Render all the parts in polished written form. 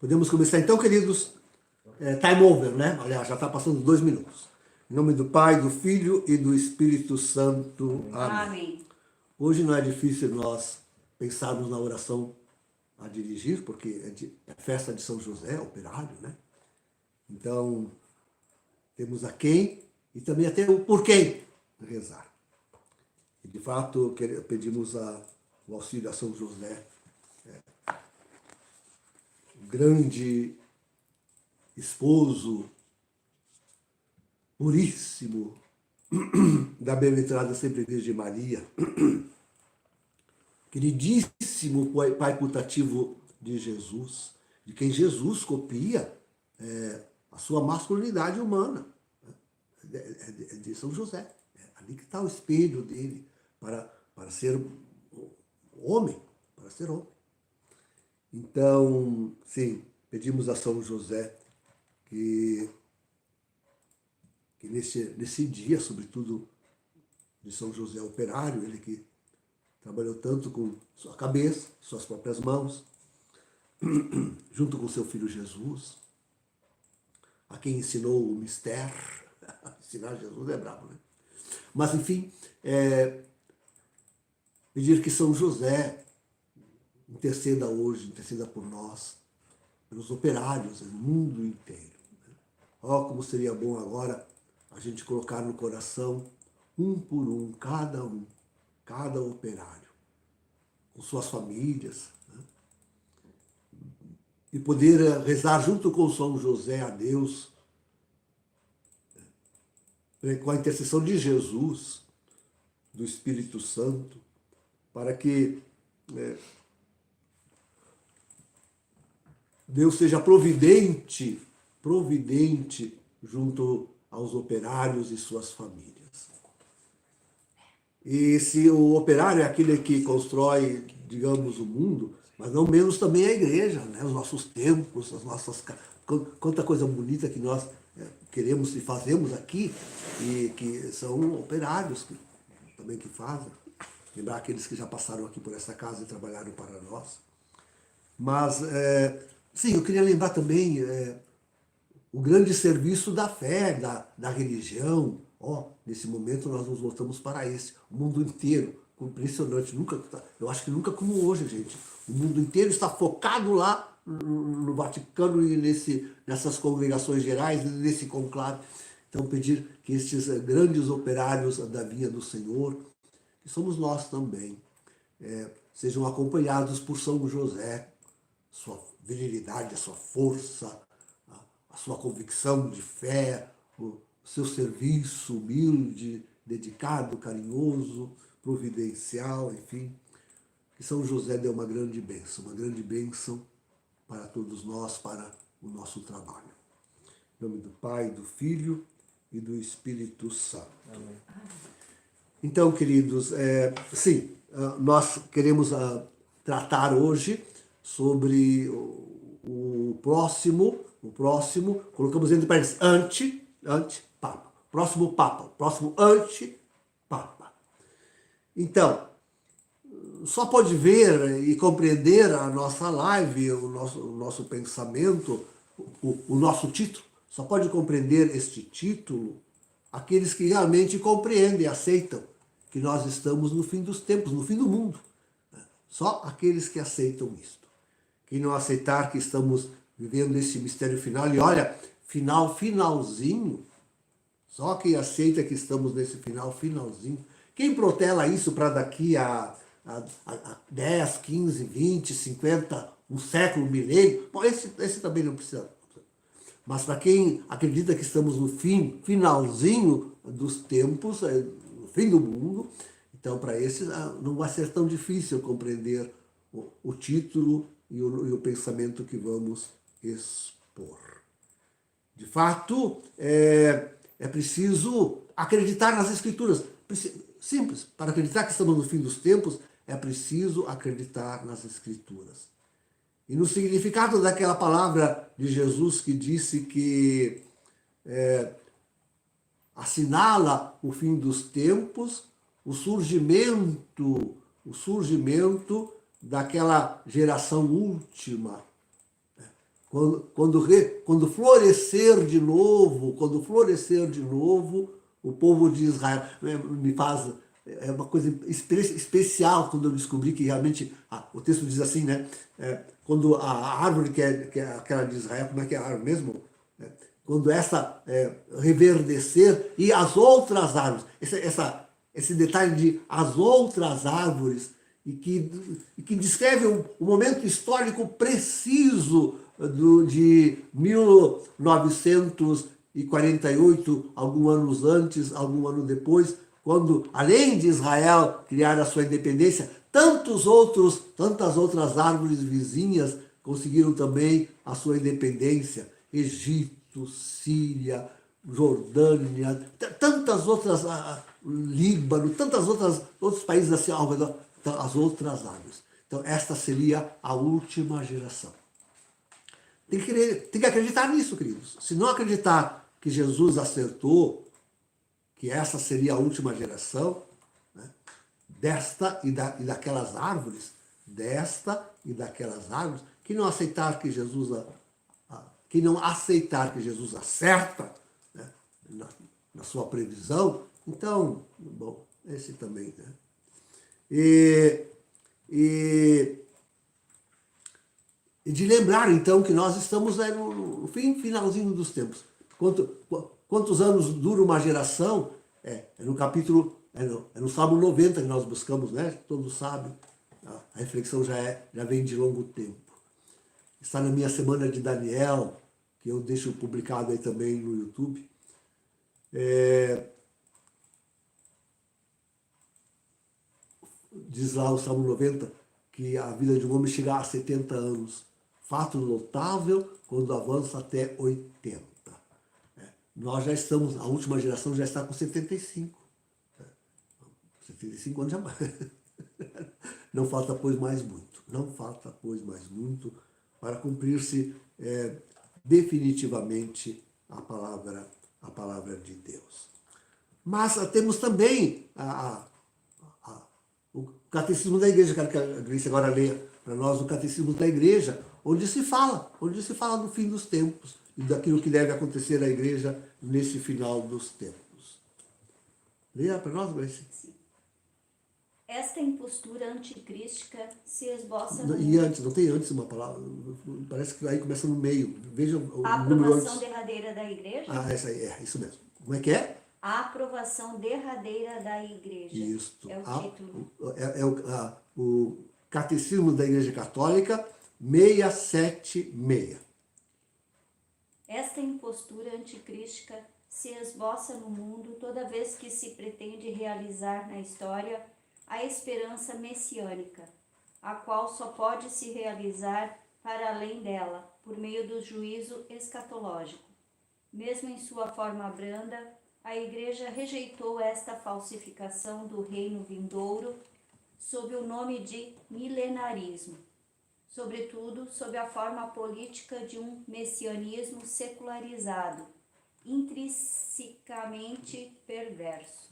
Podemos começar então, queridos. Time over, né? Aliás, já está passando 2 minutos. Em nome do Pai, do Filho e do Espírito Santo. Amém. Amém. Hoje não é difícil nós pensarmos na oração a dirigir, porque é festa de São José, operário, né? Então, temos a quem e também até o por quem rezar. E, de fato, pedimos o auxílio a São José, o grande esposo puríssimo da bem-aventurada sempre Virgem Maria, queridíssimo pai putativo de Jesus, de quem Jesus copia a sua masculinidade humana. É de São José. É ali que está o espelho dele para ser homem, para ser homem. Então, sim, pedimos a São José que nesse dia, sobretudo de São José operário, ele que trabalhou tanto com sua cabeça, suas próprias mãos, junto com seu filho Jesus, a quem ensinou o mistério. Ensinar Jesus é brabo, né? Mas, enfim, pedir que São José interceda hoje, interceda por nós, pelos operários no mundo inteiro. Como seria bom agora a gente colocar no coração, um por um, cada operário, com suas famílias, né? E poder rezar junto com São José a Deus, com a intercessão de Jesus, do Espírito Santo, para que Deus seja providente junto aos operários e suas famílias. E se o operário é aquele que constrói, digamos, o mundo, mas não menos também a igreja, né? Os nossos templos, as nossas... Quanta coisa bonita que nós queremos e fazemos aqui, e que são operários também que fazem. Lembrar aqueles que já passaram aqui por essa casa e trabalharam para nós. Mas, sim, eu queria lembrar também o grande serviço da fé, da religião. Nesse momento nós nos voltamos para esse, o mundo inteiro. Impressionante, eu acho que nunca como hoje, gente. O mundo inteiro está focado lá no Vaticano e nessas congregações gerais, nesse conclave. Então, pedir que estes grandes operários da vinha do Senhor, que somos nós também, sejam acompanhados por São José, sua virilidade, a sua força, a sua convicção de fé, o seu serviço humilde, dedicado, carinhoso, providencial, enfim. Que São José dê uma grande bênção para todos nós, para o nosso trabalho. Em nome do Pai, do Filho e do Espírito Santo. Amém. Então, queridos, sim, nós queremos tratar hoje sobre o próximo, colocamos entre parênteses, ante-papa. Próximo papa, próximo ante-papa. Então, só pode ver e compreender a nossa live, o nosso pensamento, o nosso título, só pode compreender este título aqueles que realmente compreendem e aceitam que nós estamos no fim dos tempos, no fim do mundo. Só aqueles que aceitam isto. Quem não aceitar que estamos vivendo esse mistério final, e olha, finalzinho, só quem aceita que estamos nesse finalzinho. Quem protela isso para daqui a 10, 15, 20, 50, um século, um milênio, bom, esse também não precisa. Mas para quem acredita que estamos no finalzinho dos tempos, no fim do mundo, então para esses não vai ser tão difícil compreender o título e o pensamento que vamos expor. De fato, é preciso acreditar nas Escrituras. Simples, para acreditar que estamos no fim dos tempos, é preciso acreditar nas Escrituras. E no significado daquela palavra de Jesus que disse que assinala o fim dos tempos, o surgimento daquela geração última, Quando florescer de novo, o povo de Israel me faz. É uma coisa especial quando eu descobri que realmente, o texto diz assim, né? Quando a árvore que é aquela de Israel, como é que é a árvore mesmo? Quando essa reverdecer e as outras árvores, esse detalhe de as outras árvores, e que descreve um momento histórico preciso de 1948, alguns anos antes, algum ano depois, quando, além de Israel criar a sua independência, tantas outras árvores vizinhas conseguiram também a sua independência. Egito, Síria, Jordânia, tantas outras, Líbano, outros países assim ao redor, as outras árvores. Então, esta seria a última geração. Tem que acreditar nisso, queridos. Se não acreditar que Jesus acertou, que essa seria a última geração, né, desta e daquelas árvores, que não aceitar que Jesus acerta, né, na sua previsão, então, bom, esse também, né? E de lembrar, então, que nós estamos no finalzinho dos tempos. Quantos anos dura uma geração? No capítulo, no Salmo 90 que nós buscamos, né? Todos sabem. A reflexão já vem de longo tempo. Está na minha semana de Daniel, que eu deixo publicado aí também no YouTube. Diz lá o Salmo 90 que a vida de um homem chega a 70 anos. Fato notável quando avança até 80. Nós já estamos, a última geração já está com 75. 75 anos já. Não falta, pois, mais muito. Não falta, pois, mais muito para cumprir-se definitivamente a palavra de Deus. Mas temos também o Catecismo da Igreja, quero que a Grace agora leia para nós o Catecismo da Igreja, onde se fala do fim dos tempos e daquilo que deve acontecer na Igreja nesse final dos tempos. Leia para nós, Grace. Sim. Esta impostura anticrística se esboça no E antes, não tem antes uma palavra, parece que aí começa no meio. Veja o A número aprovação antes. Igreja? Essa aí, isso mesmo. Como é que é? A aprovação derradeira da Igreja. Isso. É o título. O Catecismo da Igreja Católica, 676. Esta impostura anticrística se esboça no mundo toda vez que se pretende realizar na história a esperança messiânica, a qual só pode se realizar para além dela, por meio do juízo escatológico. Mesmo em sua forma branda, a Igreja rejeitou esta falsificação do reino vindouro sob o nome de milenarismo, sobretudo sob a forma política de um messianismo secularizado, intrinsecamente perverso.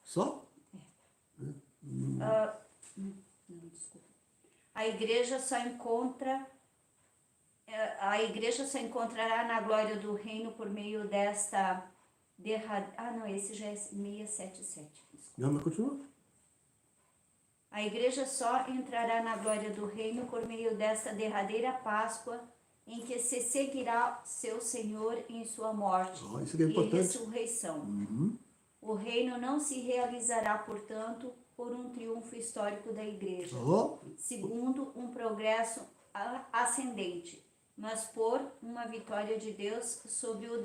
Só? Desculpa. A Igreja só encontrará na glória do reino por meio desta esse já é 677. Não, mas continua. A Igreja só entrará na glória do reino por meio desta derradeira Páscoa, em que se seguirá seu Senhor em sua morte Isso que é e importante. ressurreição. Uhum. O reino não se realizará, portanto, por um triunfo histórico da Igreja, segundo um progresso ascendente, mas por uma vitória de Deus sobre o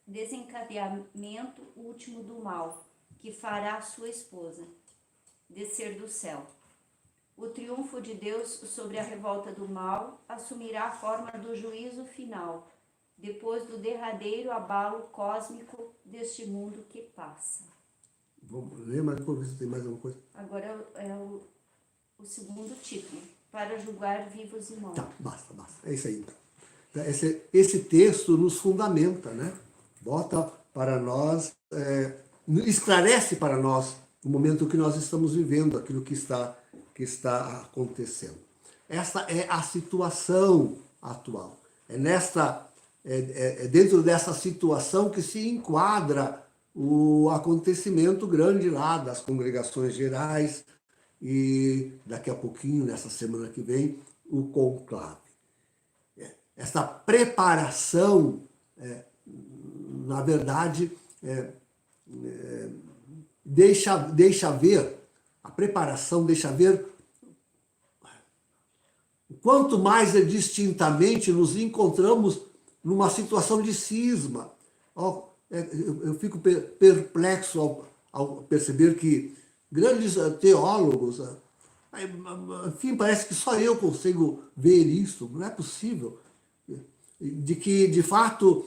desencadeamento último do mal, que fará sua esposa descer do céu. O triunfo de Deus sobre a revolta do mal assumirá a forma do juízo final, depois do derradeiro abalo cósmico deste mundo que passa. Vamos ler mais depois, ver se tem mais alguma coisa. Agora é o segundo título, para julgar vivos e mortos. Tá, basta. É isso aí. Esse texto nos fundamenta, né? Bota para nós, esclarece para nós o momento que nós estamos vivendo, aquilo que está acontecendo. Essa é a situação atual. É dentro dessa situação que se enquadra o acontecimento grande lá das congregações gerais e daqui a pouquinho, nessa semana que vem, o conclave. Essa preparação, na verdade, deixa ver, a preparação deixa ver quanto mais distintamente nos encontramos numa situação de cisma. Eu fico perplexo ao perceber que grandes teólogos, enfim, parece que só eu consigo ver isso, não é possível, de que, de fato,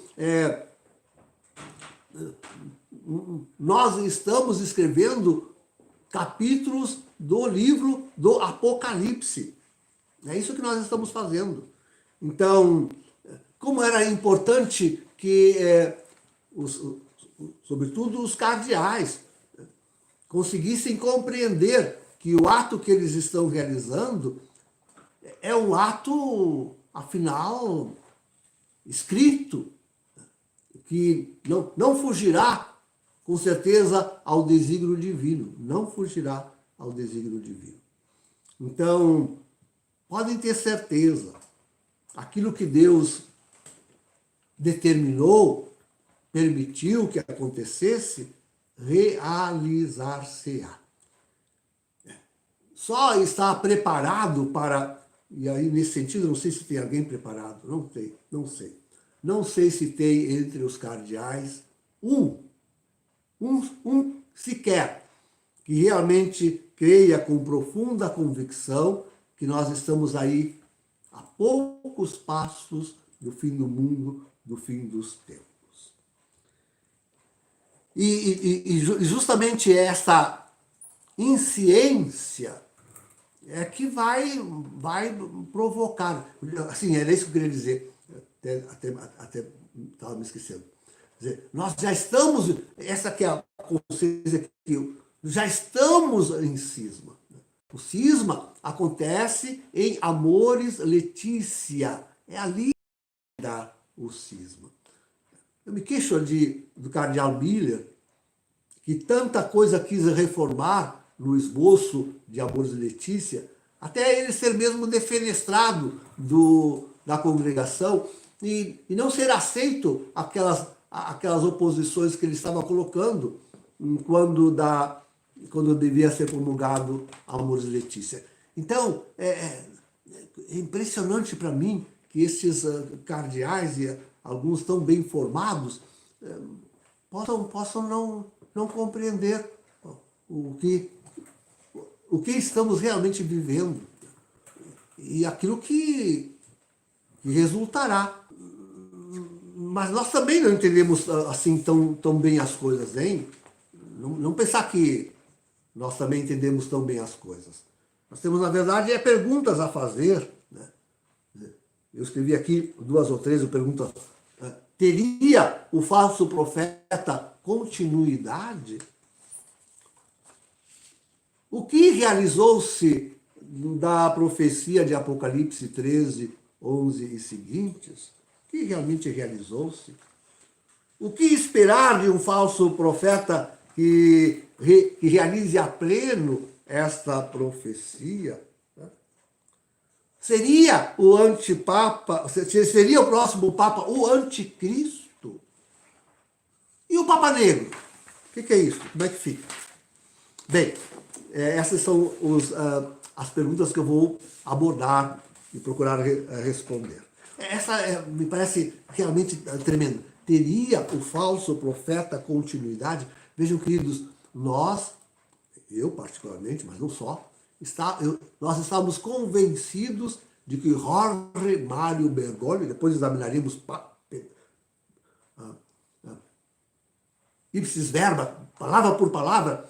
nós estamos escrevendo capítulos do livro do Apocalipse. É isso que nós estamos fazendo. Então, como era importante que, sobretudo os cardeais, conseguissem compreender que o ato que eles estão realizando é um ato, afinal, escrito, que não fugirá, com certeza, ao desígnio divino. Não fugirá ao desígnio divino. Então, podem ter certeza, aquilo que Deus determinou, permitiu que acontecesse, realizar-se-á. Só está preparado para, e aí nesse sentido, não sei se tem alguém preparado, não sei. Não sei se tem entre os cardeais um sequer, que realmente creia com profunda convicção que nós estamos aí a poucos passos do fim do mundo, do fim dos tempos. E justamente essa insciência é que vai provocar. Assim, era isso que eu queria dizer. Até estava me esquecendo. Quer dizer, nós já estamos, essa que é a consciência que já estamos em cisma. O cisma acontece em Amoris Laetitia. É ali que dá o cisma. Eu me queixo do cardeal Miller, que tanta coisa quis reformar no esboço de Amoris Laetitia, até ele ser mesmo defenestrado da congregação e não ser aceito aquelas oposições que ele estava colocando quando devia ser promulgado Amoris Laetitia. Então, é impressionante para mim que esses cardeais, e alguns tão bem formados, possam não compreender o que estamos realmente vivendo e aquilo que resultará. Mas nós também não entendemos assim tão bem as coisas, hein? Não pensar que nós também entendemos tão bem as coisas. Nós temos, na verdade, perguntas a fazer, né? Eu escrevi aqui 2 ou 3 perguntas. Teria o falso profeta continuidade? O que realizou-se da profecia de Apocalipse 13, 11 e seguintes? O que realmente realizou-se? O que esperar de um falso profeta que realize a pleno esta profecia? Seria o antipapa, seria o próximo Papa o anticristo? E o Papa Negro? O que é isso? Como é que fica? Bem, essas são as perguntas que eu vou abordar e procurar responder. Essa me parece realmente tremenda. Teria o falso profeta continuidade? Vejam, queridos, eu particularmente, mas não só, nós estávamos convencidos de que Jorge Mário Bergoglio, depois examinaremos ipsis verba, palavra por palavra,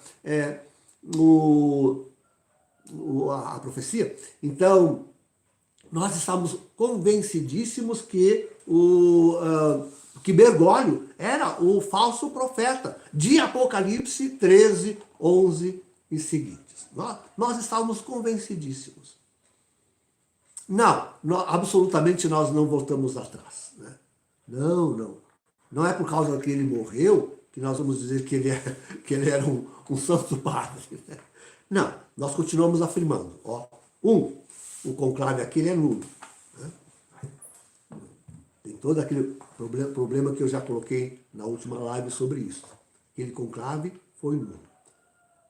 a profecia. Então, nós estávamos convencidíssimos que Bergoglio era o falso profeta de Apocalipse 13, 11 e seguintes. Nós estávamos convencidíssimos. Não, absolutamente nós não voltamos atrás. Né? Não. Não é por causa que ele morreu que nós vamos dizer que ele era um santo padre. Né? Não, nós continuamos afirmando. Ó, o conclave aquele é nulo. Né? Tem todo aquele problema que eu já coloquei na última live sobre isso. Aquele conclave foi nulo.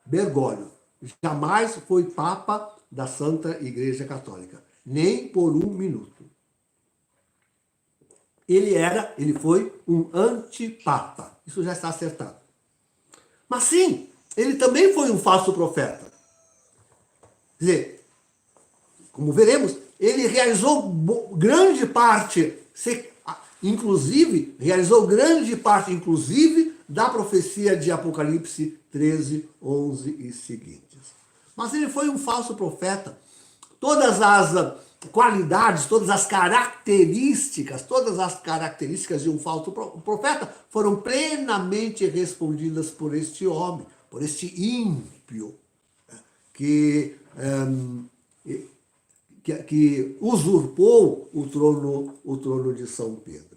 Bergoglio jamais foi papa da Santa Igreja Católica, nem por um minuto. Ele foi um antipapa. Isso já está acertado. Mas sim, ele também foi um falso profeta. Quer dizer, como veremos, ele realizou grande parte, inclusive, da profecia de Apocalipse 13, 11 e seguintes. Mas ele foi um falso profeta. Todas as qualidades, todas as características de um falso profeta foram plenamente respondidas por este homem, por este ímpio, que usurpou o trono de São Pedro.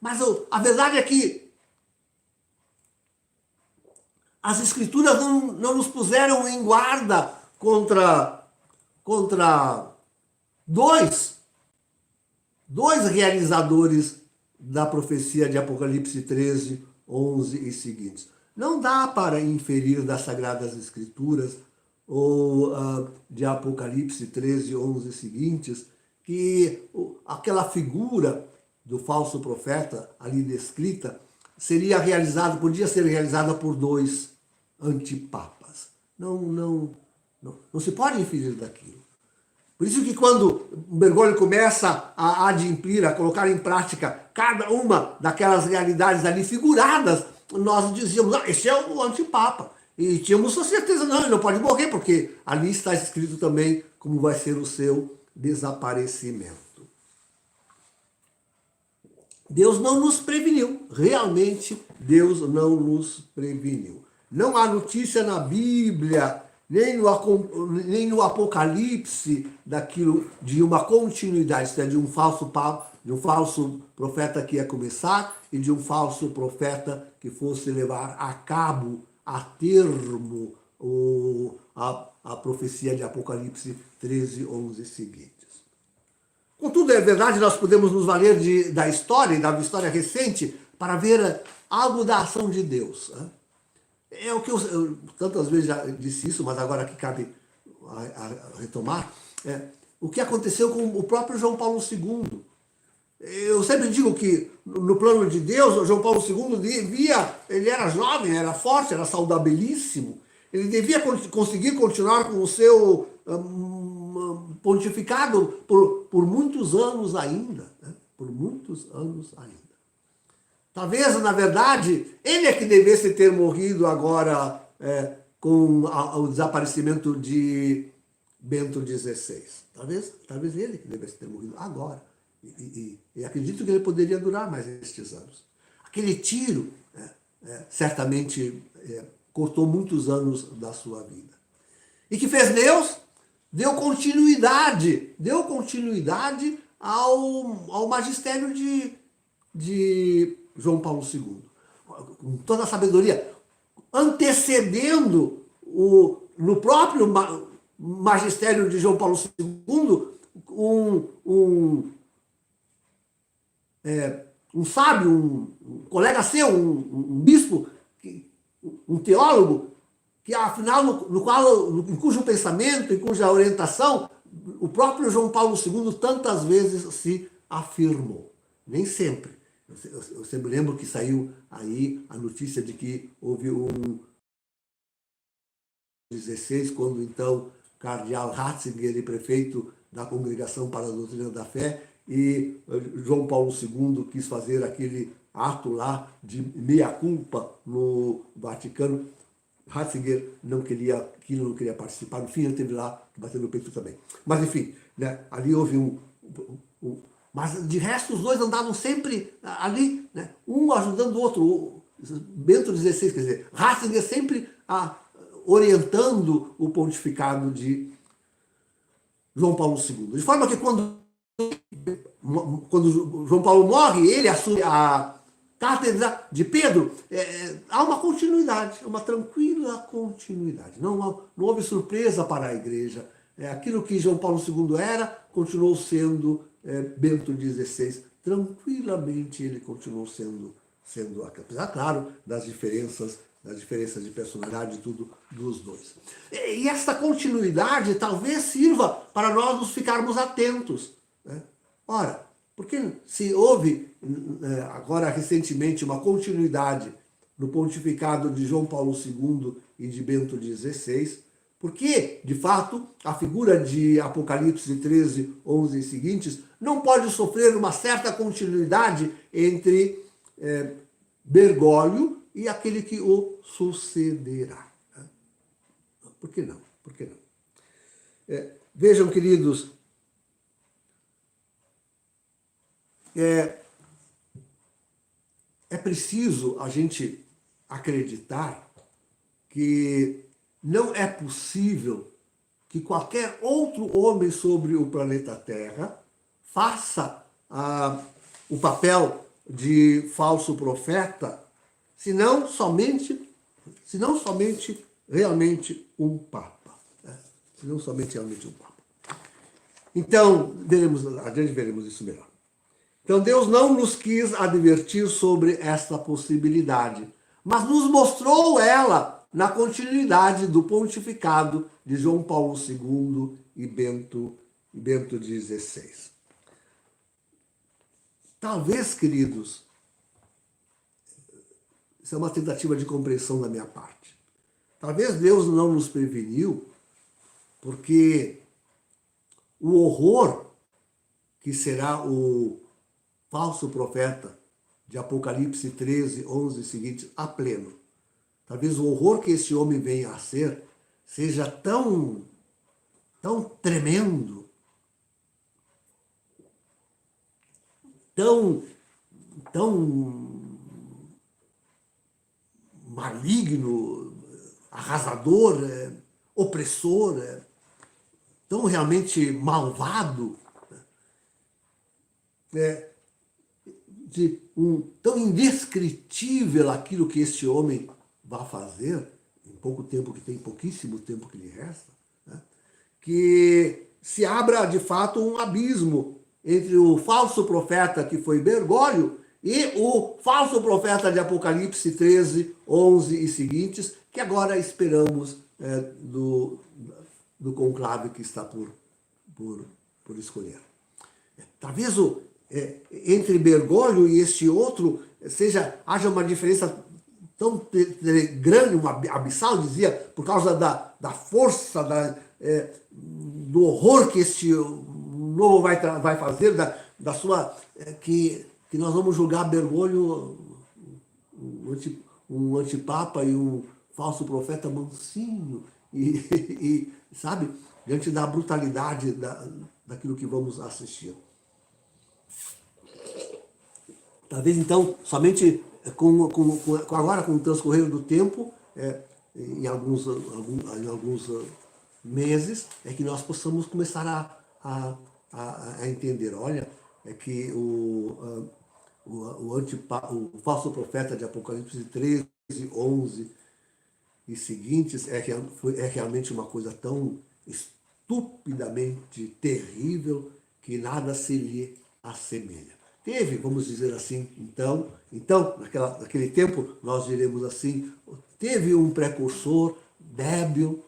Mas a verdade é que as Escrituras não nos puseram em guarda contra dois realizadores da profecia de Apocalipse 13, 11 e seguintes. Não dá para inferir das Sagradas Escrituras ou de Apocalipse 13, 11 e seguintes que aquela figura do falso profeta ali descrita podia ser realizada por dois antipapas. Não se pode inferir daquilo. Por isso que quando o Bergoglio começa a adimplir, a colocar em prática cada uma daquelas realidades ali figuradas, nós dizíamos, esse é o antipapa. E tínhamos a certeza, não, ele não pode morrer, porque ali está escrito também como vai ser o seu desaparecimento. Deus não nos preveniu, realmente Deus não nos preveniu. Não há notícia na Bíblia, nem no Apocalipse, de uma continuidade, isto é, de um falso profeta que ia começar e de um falso profeta que fosse levar a cabo, a termo, a profecia de Apocalipse 13, 11 seguintes. Contudo, é verdade, nós podemos nos valer da história, e da história recente, para ver algo da ação de Deus. É o que eu tantas vezes já disse isso, mas agora que cabe a retomar, o que aconteceu com o próprio João Paulo II. Eu sempre digo que no plano de Deus, o João Paulo II ele era jovem, era forte, era saudabilíssimo, ele devia conseguir continuar com o seu pontificado por muitos anos ainda, né? Por muitos anos ainda. Talvez, na verdade, ele é que devesse ter morrido agora com o desaparecimento de Bento XVI. Talvez ele que devesse ter morrido agora. E acredito que ele poderia durar mais estes anos. Aquele tiro, certamente, cortou muitos anos da sua vida. E que fez Deus? Deu continuidade ao magistério de João Paulo II. Com toda a sabedoria, antecedendo no próprio magistério de João Paulo II, um sábio, um colega seu, um bispo, um teólogo, que afinal, em cujo pensamento, em cuja orientação, o próprio João Paulo II tantas vezes se afirmou. Nem sempre. Eu sempre lembro que saiu aí a notícia de que houve um 16, quando então cardeal Ratzinger e prefeito da Congregação para a Doutrina da Fé, e João Paulo II quis fazer aquele ato lá de meia-culpa no Vaticano. Ratzinger não queria participar, no fim ele teve lá que bater no peito também. Mas enfim, né, ali houve mas de resto os dois andavam sempre ali, né, um ajudando o outro. Bento XVI, quer dizer, Ratzinger sempre orientando o pontificado de João Paulo II. De forma que quando João Paulo morre, ele assume a cátedra de Pedro, há uma continuidade, uma tranquila continuidade. Não houve surpresa para a igreja. Aquilo que João Paulo II era, continuou sendo Bento XVI. Tranquilamente ele continuou sendo apesar, claro, das diferenças de personalidade e tudo dos dois. E esta continuidade talvez sirva para nós nos ficarmos atentos, né? Ora, porque se houve agora recentemente uma continuidade no pontificado de João Paulo II e de Bento XVI, porque, de fato, a figura de Apocalipse 13, 11 e seguintes não pode sofrer uma certa continuidade entre Bergoglio e aquele que o sucederá. Por que não? Por que não? Vejam, queridos, é preciso a gente acreditar que não é possível que qualquer outro homem sobre o planeta Terra faça o papel de falso profeta, senão somente realmente um Papa. Né? Senão somente realmente um Papa. Então, adiante veremos isso melhor. Então, Deus não nos quis advertir sobre esta possibilidade, mas nos mostrou ela na continuidade do pontificado de João Paulo II e Bento XVI. Talvez, queridos, isso é uma tentativa de compreensão da minha parte. Talvez Deus não nos preveniu porque o horror que será o falso profeta de Apocalipse 13, 11 e seguintes a pleno. Talvez o horror que esse homem venha a ser seja tão tremendo, tão maligno, arrasador, opressor, tão realmente malvado, tão indescritível aquilo que este homem vai fazer, em pouco tempo que tem, pouquíssimo tempo que lhe resta, né? Que se abra de fato um abismo entre o falso profeta que foi Bergoglio e o falso profeta de Apocalipse 13, 11 e seguintes, que agora esperamos do conclave que está por escolher. Talvez entre Bergoglio e este outro haja uma diferença tão grande, uma abissal, dizia, por causa da força, do horror que este novo vai fazer, da sua... que nós vamos julgar Bergoglio um antipapa e um falso profeta mansinho, e sabe, diante da brutalidade daquilo que vamos assistir. Talvez, então, somente agora, com o transcorrer do tempo, em alguns meses, é que nós possamos começar a entender. Olha, é que o falso profeta de Apocalipse 13, 11 e seguintes é realmente uma coisa tão estupidamente terrível que nada se lhe assemelha. Teve, vamos dizer assim, então naquele tempo, nós diremos assim, teve um precursor débil,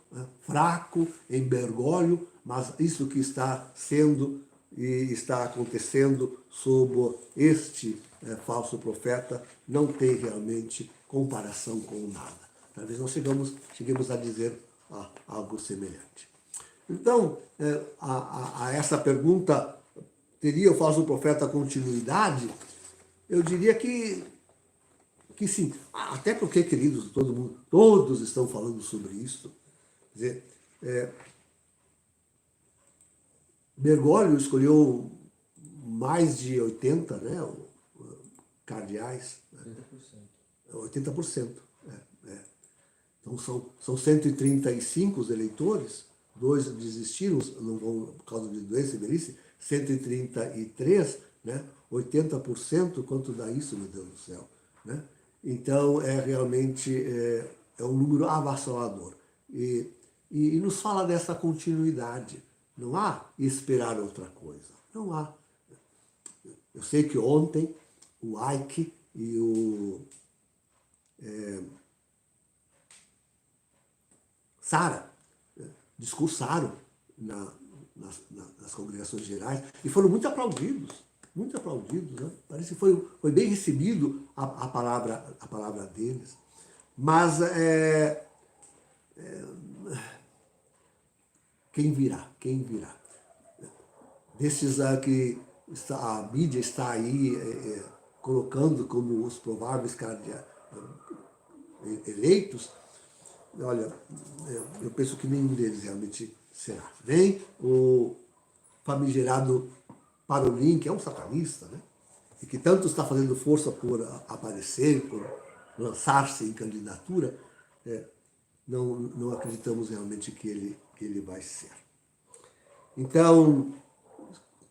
fraco, em Bergoglio, mas isso que está sendo e está acontecendo sob este falso profeta não tem realmente comparação com nada. Talvez nós cheguemos a dizer algo semelhante. Então, a essa pergunta, teria o falso profeta continuidade? Eu diria que sim. Até porque, queridos, todos estão falando sobre isso. Quer dizer, Bergoglio escolheu mais de 80, né, cardeais. 80%. 80%. Então são 135 os eleitores, 2 desistiram, não vão por causa de doença e velhice, 133, né? 80%, quanto dá isso, meu Deus do céu? Né? Então, realmente é um número avassalador. E nos fala dessa continuidade. Não há esperar outra coisa. Não há. Eu sei que ontem o Ike e o Sara discursaram nas congregações gerais e foram muito aplaudidos, né? Parece que foi bem recebido a palavra deles. Mas quem virá? Desses que a mídia está aí colocando como os prováveis eleitos, olha, eu penso que nenhum deles realmente será. Nem o famigerado Parolin, que é um satanista, né? E que tanto está fazendo força por aparecer, por lançar-se em candidatura, não acreditamos realmente que ele vai ser. Então,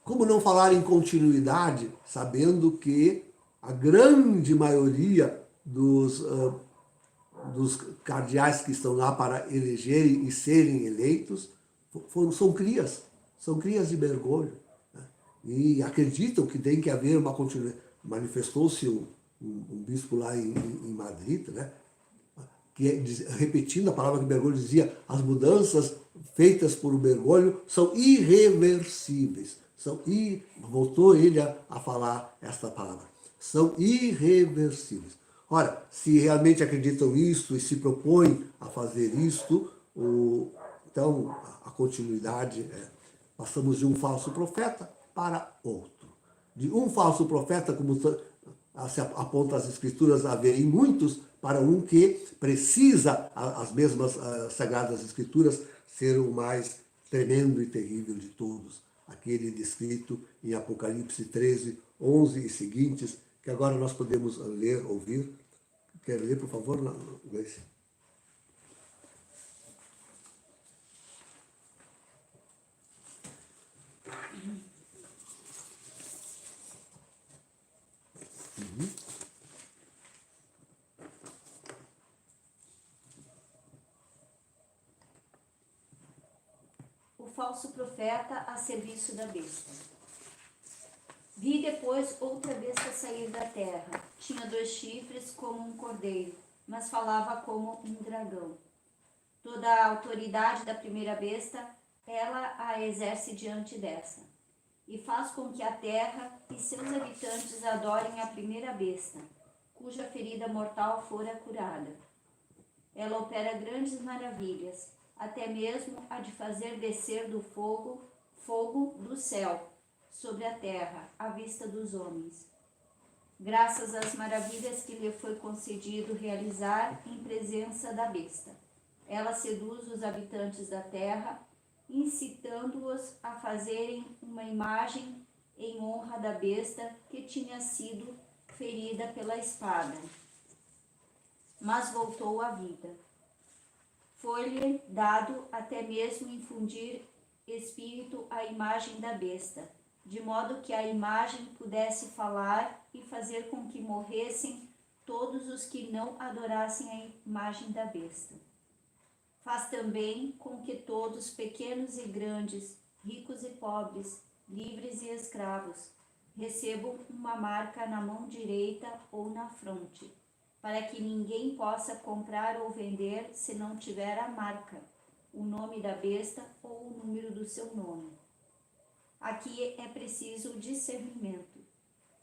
como não falar em continuidade, sabendo que a grande maioria dos cardeais que estão lá para elegerem e serem eleitos são crias de Bergoglio, né? E acreditam que tem que haver uma continuidade. Manifestou-se um bispo lá em Madrid, né? Repetindo a palavra que Bergoglio dizia, as mudanças feitas por Bergoglio são irreversíveis. Voltou ele a falar esta palavra. São irreversíveis. Ora, se realmente acreditam nisto e se propõem a fazer isto, então a continuidade passamos de um falso profeta para outro. De um falso profeta, como se aponta as Escrituras, haverem muitos, para um que precisa, as mesmas Sagradas Escrituras, ser o mais tremendo e terrível de todos. Aquele descrito em Apocalipse 13, 11 e seguintes, que agora nós podemos ler, ouvir. Quer ler, por favor, Gleice? O falso profeta a serviço da besta. Vi depois outra besta sair da terra. Tinha 2 chifres como um cordeiro, mas falava como um dragão. Toda a autoridade da primeira besta, ela a exerce diante dessa, e faz com que a terra e seus habitantes adorem a primeira besta, cuja ferida mortal fora curada. Ela opera grandes maravilhas, até mesmo a de fazer descer do fogo do céu sobre a terra, à vista dos homens. Graças às maravilhas que lhe foi concedido realizar em presença da besta, ela seduz os habitantes da terra, incitando-os a fazerem uma imagem em honra da besta que tinha sido ferida pela espada, mas voltou à vida. Foi-lhe dado até mesmo infundir espírito à imagem da besta, de modo que a imagem pudesse falar e fazer com que morressem todos os que não adorassem a imagem da besta. Faz também com que todos, pequenos e grandes, ricos e pobres, livres e escravos, recebam uma marca na mão direita ou na fronte, para que ninguém possa comprar ou vender se não tiver a marca, o nome da besta ou o número do seu nome. Aqui é preciso discernimento.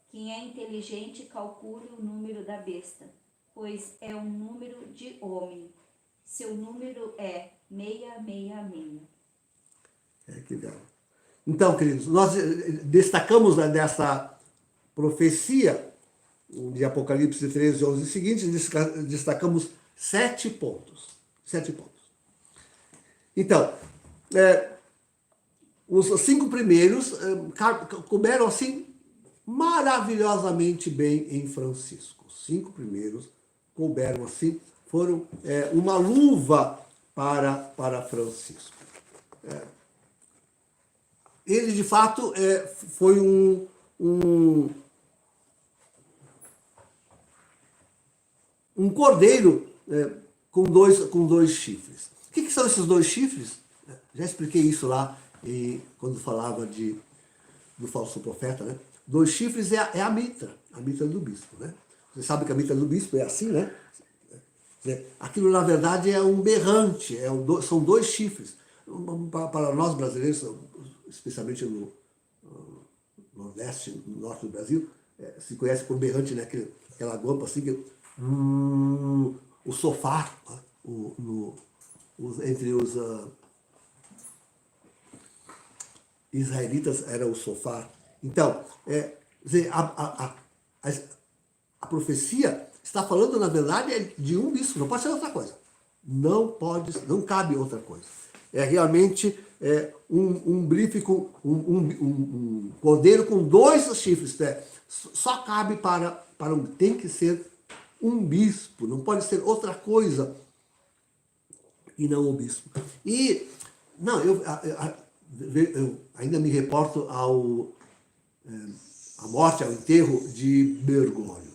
Quem é inteligente calcule o número da besta, pois é um número de homem. Seu número é 666. Que legal. Então, queridos, nós destacamos dessa profecia de Apocalipse 13, 11 e seguintes, destacamos 7 pontos. 7 pontos. Então, os 5 primeiros couberam assim maravilhosamente bem em Francisco. Os 5 primeiros couberam assim, foram uma luva para Francisco. ele de fato foi um cordeiro com dois chifres. O que são esses dois chifres? Já expliquei isso lá quando falava do falso profeta, né? Dois chifres é a mitra do bispo, né? Você sabe que a mitra do bispo é assim, né? Aquilo, na verdade, é um berrante, são dois chifres. Para nós brasileiros, especialmente no Nordeste, no Norte do Brasil, se conhece por berrante, né? Aquela guampa assim, o sofá, entre os israelitas era o sofá. Então, a profecia está falando, na verdade, de um bispo, não pode ser outra coisa. Não cabe outra coisa. É realmente um brife com um cordeiro com dois chifres. Só cabe tem que ser um bispo, não pode ser outra coisa e não o bispo. E, não, eu ainda me reporto à morte, ao enterro de Bergoglio.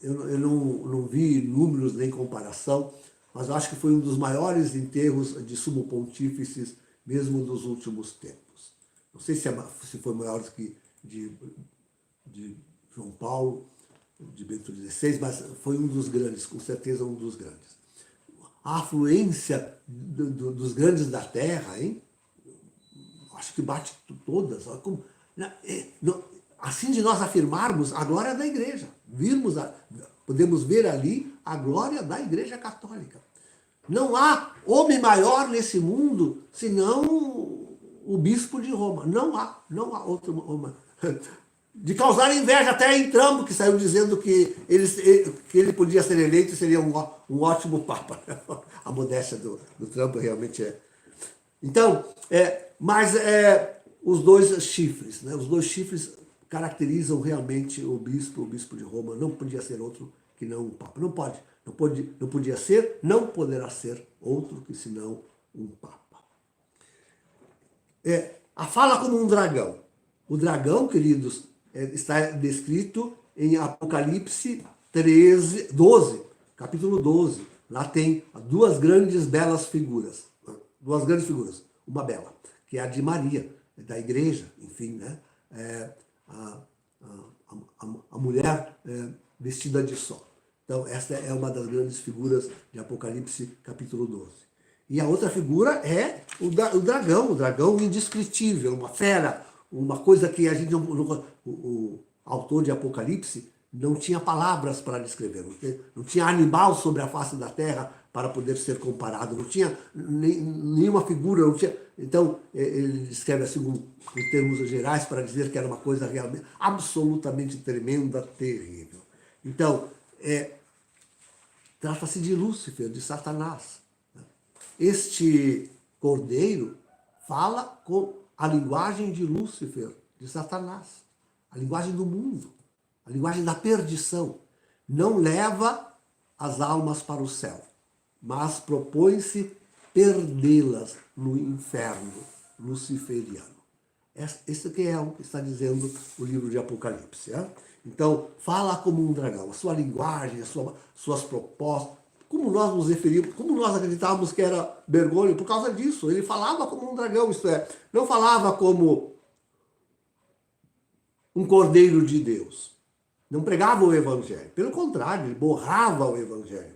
Eu não vi números nem comparação, mas eu acho que foi um dos maiores enterros de sumo pontífices, mesmo dos últimos tempos. Não sei se foi maior do que de João Paulo, de Bento XVI, mas foi um dos grandes, com certeza um dos grandes. A afluência dos grandes da terra, hein? Acho que bate todas. Assim de nós afirmarmos a glória da igreja. Podemos ver ali a glória da Igreja Católica. Não há homem maior nesse mundo senão o bispo de Roma. Não há outro homem. De causar inveja até em Trump, que saiu dizendo que ele podia ser eleito e seria um ótimo papa. A modéstia do Trump realmente é. Então, os dois chifres, né? Os dois chifres caracterizam realmente o bispo de Roma. Não podia ser outro que não um papa. Não podia ser, não poderá ser outro que senão um papa. A fala como um dragão. O dragão, queridos, está descrito em Apocalipse 12, capítulo 12. Lá tem duas grandes belas figuras. Uma bela, que é a de Maria, da igreja, enfim, né? A mulher vestida de sol. Então, essa é uma das grandes figuras de Apocalipse, capítulo 12. E a outra figura é o dragão indescritível, uma fera, uma coisa que a gente o autor de Apocalipse não tinha palavras para descrever, não tinha animal sobre a face da terra para poder ser comparado, não tinha nenhuma figura, não tinha. Então, ele descreve assim em termos gerais para dizer que era uma coisa realmente absolutamente tremenda, terrível. Então, trata-se de Lúcifer, de Satanás. Este cordeiro fala com a linguagem de Lúcifer, de Satanás, a linguagem do mundo, a linguagem da perdição. Não leva as almas para o céu, mas propõe-se perdê-las no inferno luciferiano. Esse que é o que está dizendo o livro de Apocalipse. Então, fala como um dragão, a sua linguagem, suas propostas, como nós nos referimos, como nós acreditávamos que era Bergoglio, por causa disso. Ele falava como um dragão, isto é, não falava como um cordeiro de Deus. Não pregava o evangelho. Pelo contrário, ele borrava o evangelho.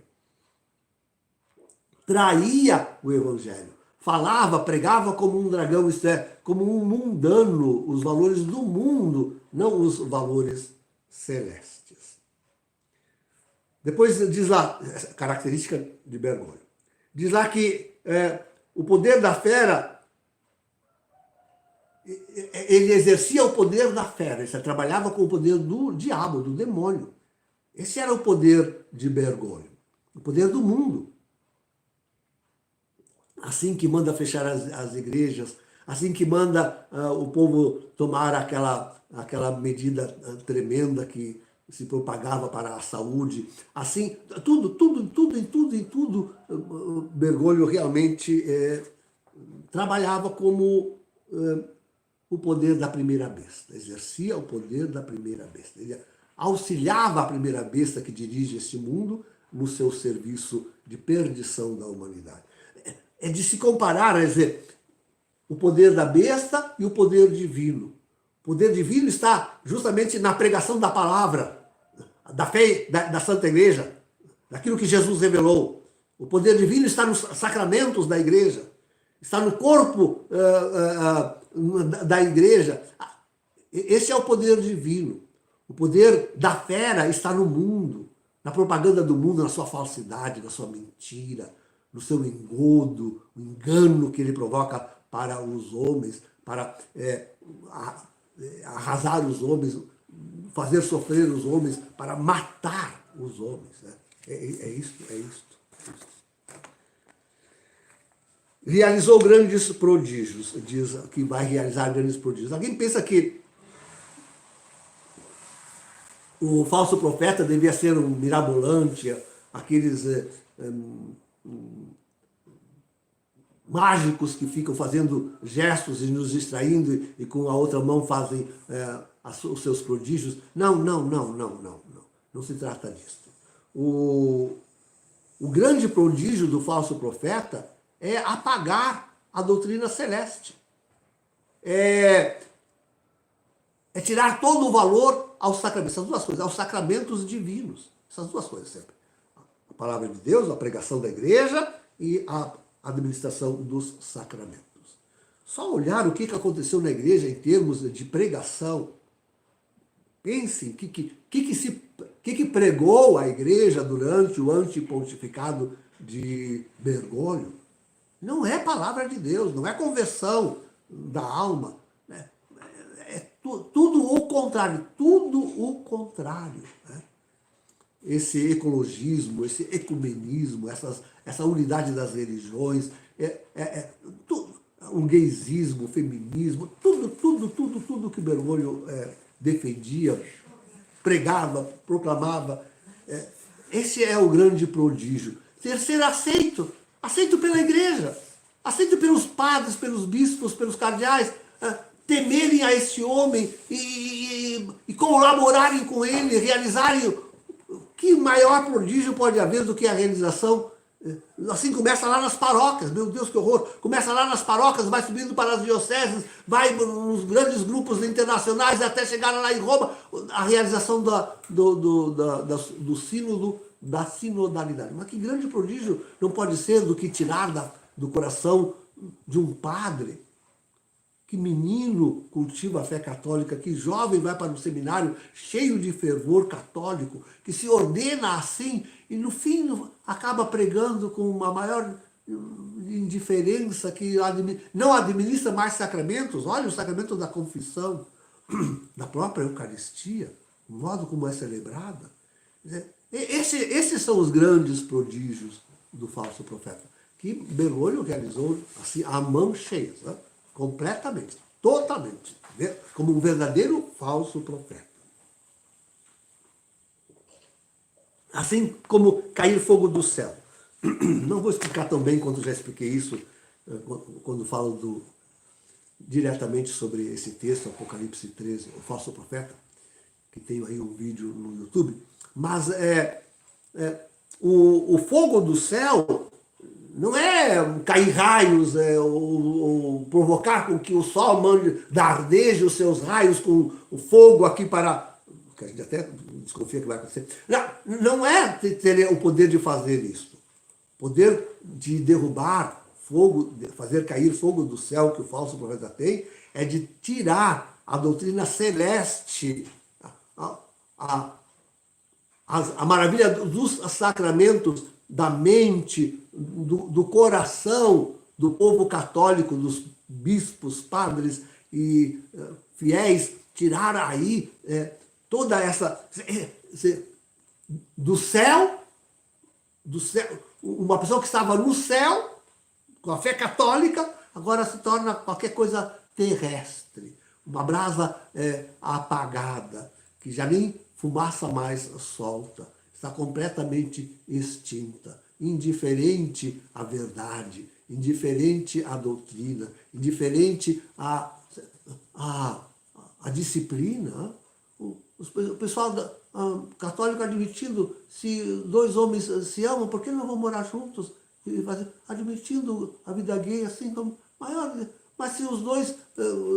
Traía o evangelho. Falava, pregava como um dragão, isto é, como um mundano, os valores do mundo, não os valores celestes. Depois diz lá, característica de Bergoglio, diz lá que o poder da fera, ele exercia o poder da fera, ele trabalhava com o poder do diabo, do demônio. Esse era o poder de Bergoglio, o poder do mundo. Assim que manda fechar as igrejas, assim que manda o povo tomar aquela medida tremenda que se propagava para a saúde, assim, tudo, Bergoglio realmente trabalhava como o poder da primeira besta, exercia o poder da primeira besta. Ele auxiliava a primeira besta que dirige este mundo no seu serviço de perdição da humanidade. É de se comparar, quer dizer, o poder da besta e o poder divino. O poder divino está justamente na pregação da palavra, da fé da Santa Igreja, daquilo que Jesus revelou. O poder divino está nos sacramentos da Igreja, está no corpo da Igreja. Esse é o poder divino. O poder da fera está no mundo, na propaganda do mundo, na sua falsidade, na sua mentira, no seu engodo, o engano que ele provoca para os homens, para arrasar os homens, fazer sofrer os homens, para matar os homens. Né? É isto. Realizou grandes prodígios, diz que vai realizar grandes prodígios. Alguém pensa que o falso profeta devia ser um mirabolante, aqueles mágicos que ficam fazendo gestos e nos distraindo e com a outra mão fazem os seus prodígios. Não. Não se trata disso. O grande prodígio do falso profeta é apagar a doutrina celeste. É tirar todo o valor aos sacramentos. Essas duas coisas, aos sacramentos divinos. Essas duas coisas sempre. A palavra de Deus, a pregação da igreja e a administração dos sacramentos. Só olhar o que aconteceu na igreja em termos de pregação. Pensem o que pregou a igreja durante o antipontificado de Bergoglio. Não é palavra de Deus, não é conversão da alma. É tudo o contrário, Né? Esse ecologismo, esse ecumenismo, essa unidade das religiões, o gaysismo, o feminismo, tudo que Bergoglio defendia, pregava, proclamava. Esse é o grande prodígio. Ser aceito pela igreja, aceito pelos padres, pelos bispos, pelos cardeais, temerem a esse homem e colaborarem com ele, realizarem. Que maior prodígio pode haver do que a realização? Assim começa lá nas paróquias, meu Deus, que horror! Começa lá nas paróquias, vai subindo para as dioceses, vai nos grandes grupos internacionais, até chegar lá em Roma, a realização do sínodo, da sinodalidade. Mas que grande prodígio não pode ser do que tirar do coração de um padre? Que menino cultiva a fé católica, que jovem vai para um seminário cheio de fervor católico, que se ordena assim e no fim acaba pregando com uma maior indiferença, que não administra mais sacramentos. Olha o sacramento da confissão, da própria Eucaristia, o modo como é celebrada. Esses são os grandes prodígios do falso profeta, que Bergoglio realizou assim, a mão cheia, né? Completamente, totalmente, como um verdadeiro falso profeta. Assim como cair fogo do céu. Não vou explicar tão bem quanto já expliquei isso, quando falo diretamente sobre esse texto, Apocalipse 13, o falso profeta, que tem aí um vídeo no YouTube. Mas o fogo do céu não é cair raios, ou provocar com que o sol mande dardeje os seus raios com o fogo aqui para... que a gente até desconfia que vai acontecer. Não é ter o poder de fazer isso. O poder de derrubar fogo, de fazer cair fogo do céu que o falso profeta tem, é de tirar a doutrina celeste, a maravilha dos sacramentos da mente, do coração do povo católico, dos bispos, padres e fiéis, tirar aí toda essa... do céu, uma pessoa que estava no céu, com a fé católica, agora se torna qualquer coisa terrestre, uma brasa apagada, que já nem fumaça mais solta, está completamente extinta, indiferente à verdade, indiferente à doutrina, indiferente à disciplina. O pessoal católico admitindo, se dois homens se amam, por que não vão morar juntos? Admitindo a vida gay assim como maior. Mas se os dois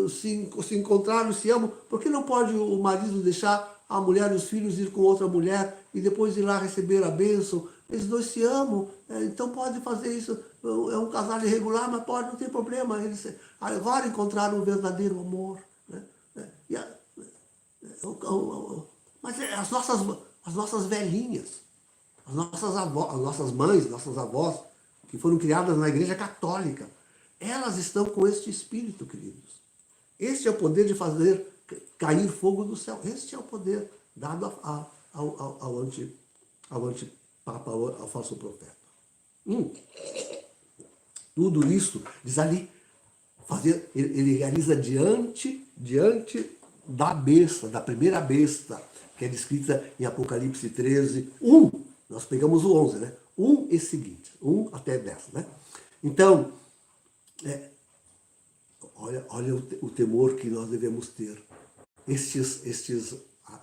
se encontraram, se amam, por que não pode o marido deixar a mulher e os filhos ir com outra mulher e depois ir lá receber a bênção? Eles dois se amam, então pode fazer isso. É um casal irregular, mas pode, não tem problema. Eles agora encontraram o verdadeiro amor. Né? Mas as nossas velhinhas, as nossas avós, as nossas mães, nossas avós, que foram criadas na Igreja Católica, elas estão com este espírito, queridos. Este é o poder de fazer cair fogo do céu. Este é o poder dado ao antipapa, ao falso profeta. Tudo isso, diz ali, ele realiza diante da besta, da primeira besta, que é descrita em Apocalipse 13, 1. Nós pegamos o 11, né? 1 e seguinte, 1 até 10, né? Então, olha o temor que nós devemos ter.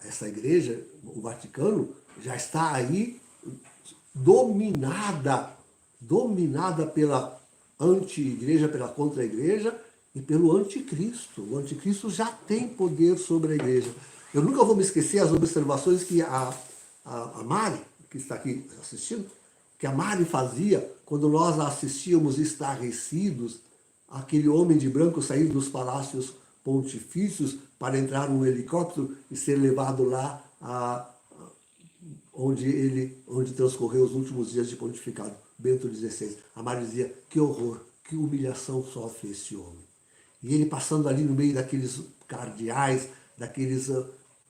Essa igreja, o Vaticano, já está aí dominada pela anti-igreja, pela contra-igreja e pelo anticristo. O anticristo já tem poder sobre a igreja. Eu nunca vou me esquecer as observações que a Mari, que está aqui assistindo, que a Mari fazia quando nós a assistíamos estarrecidos, aquele homem de branco sair dos palácios pontifícios para entrar num helicóptero e ser levado lá onde transcorreu os últimos dias de pontificado, Bento XVI. A Mari dizia, que horror, que humilhação sofre esse homem. E ele passando ali no meio daqueles cardeais, daqueles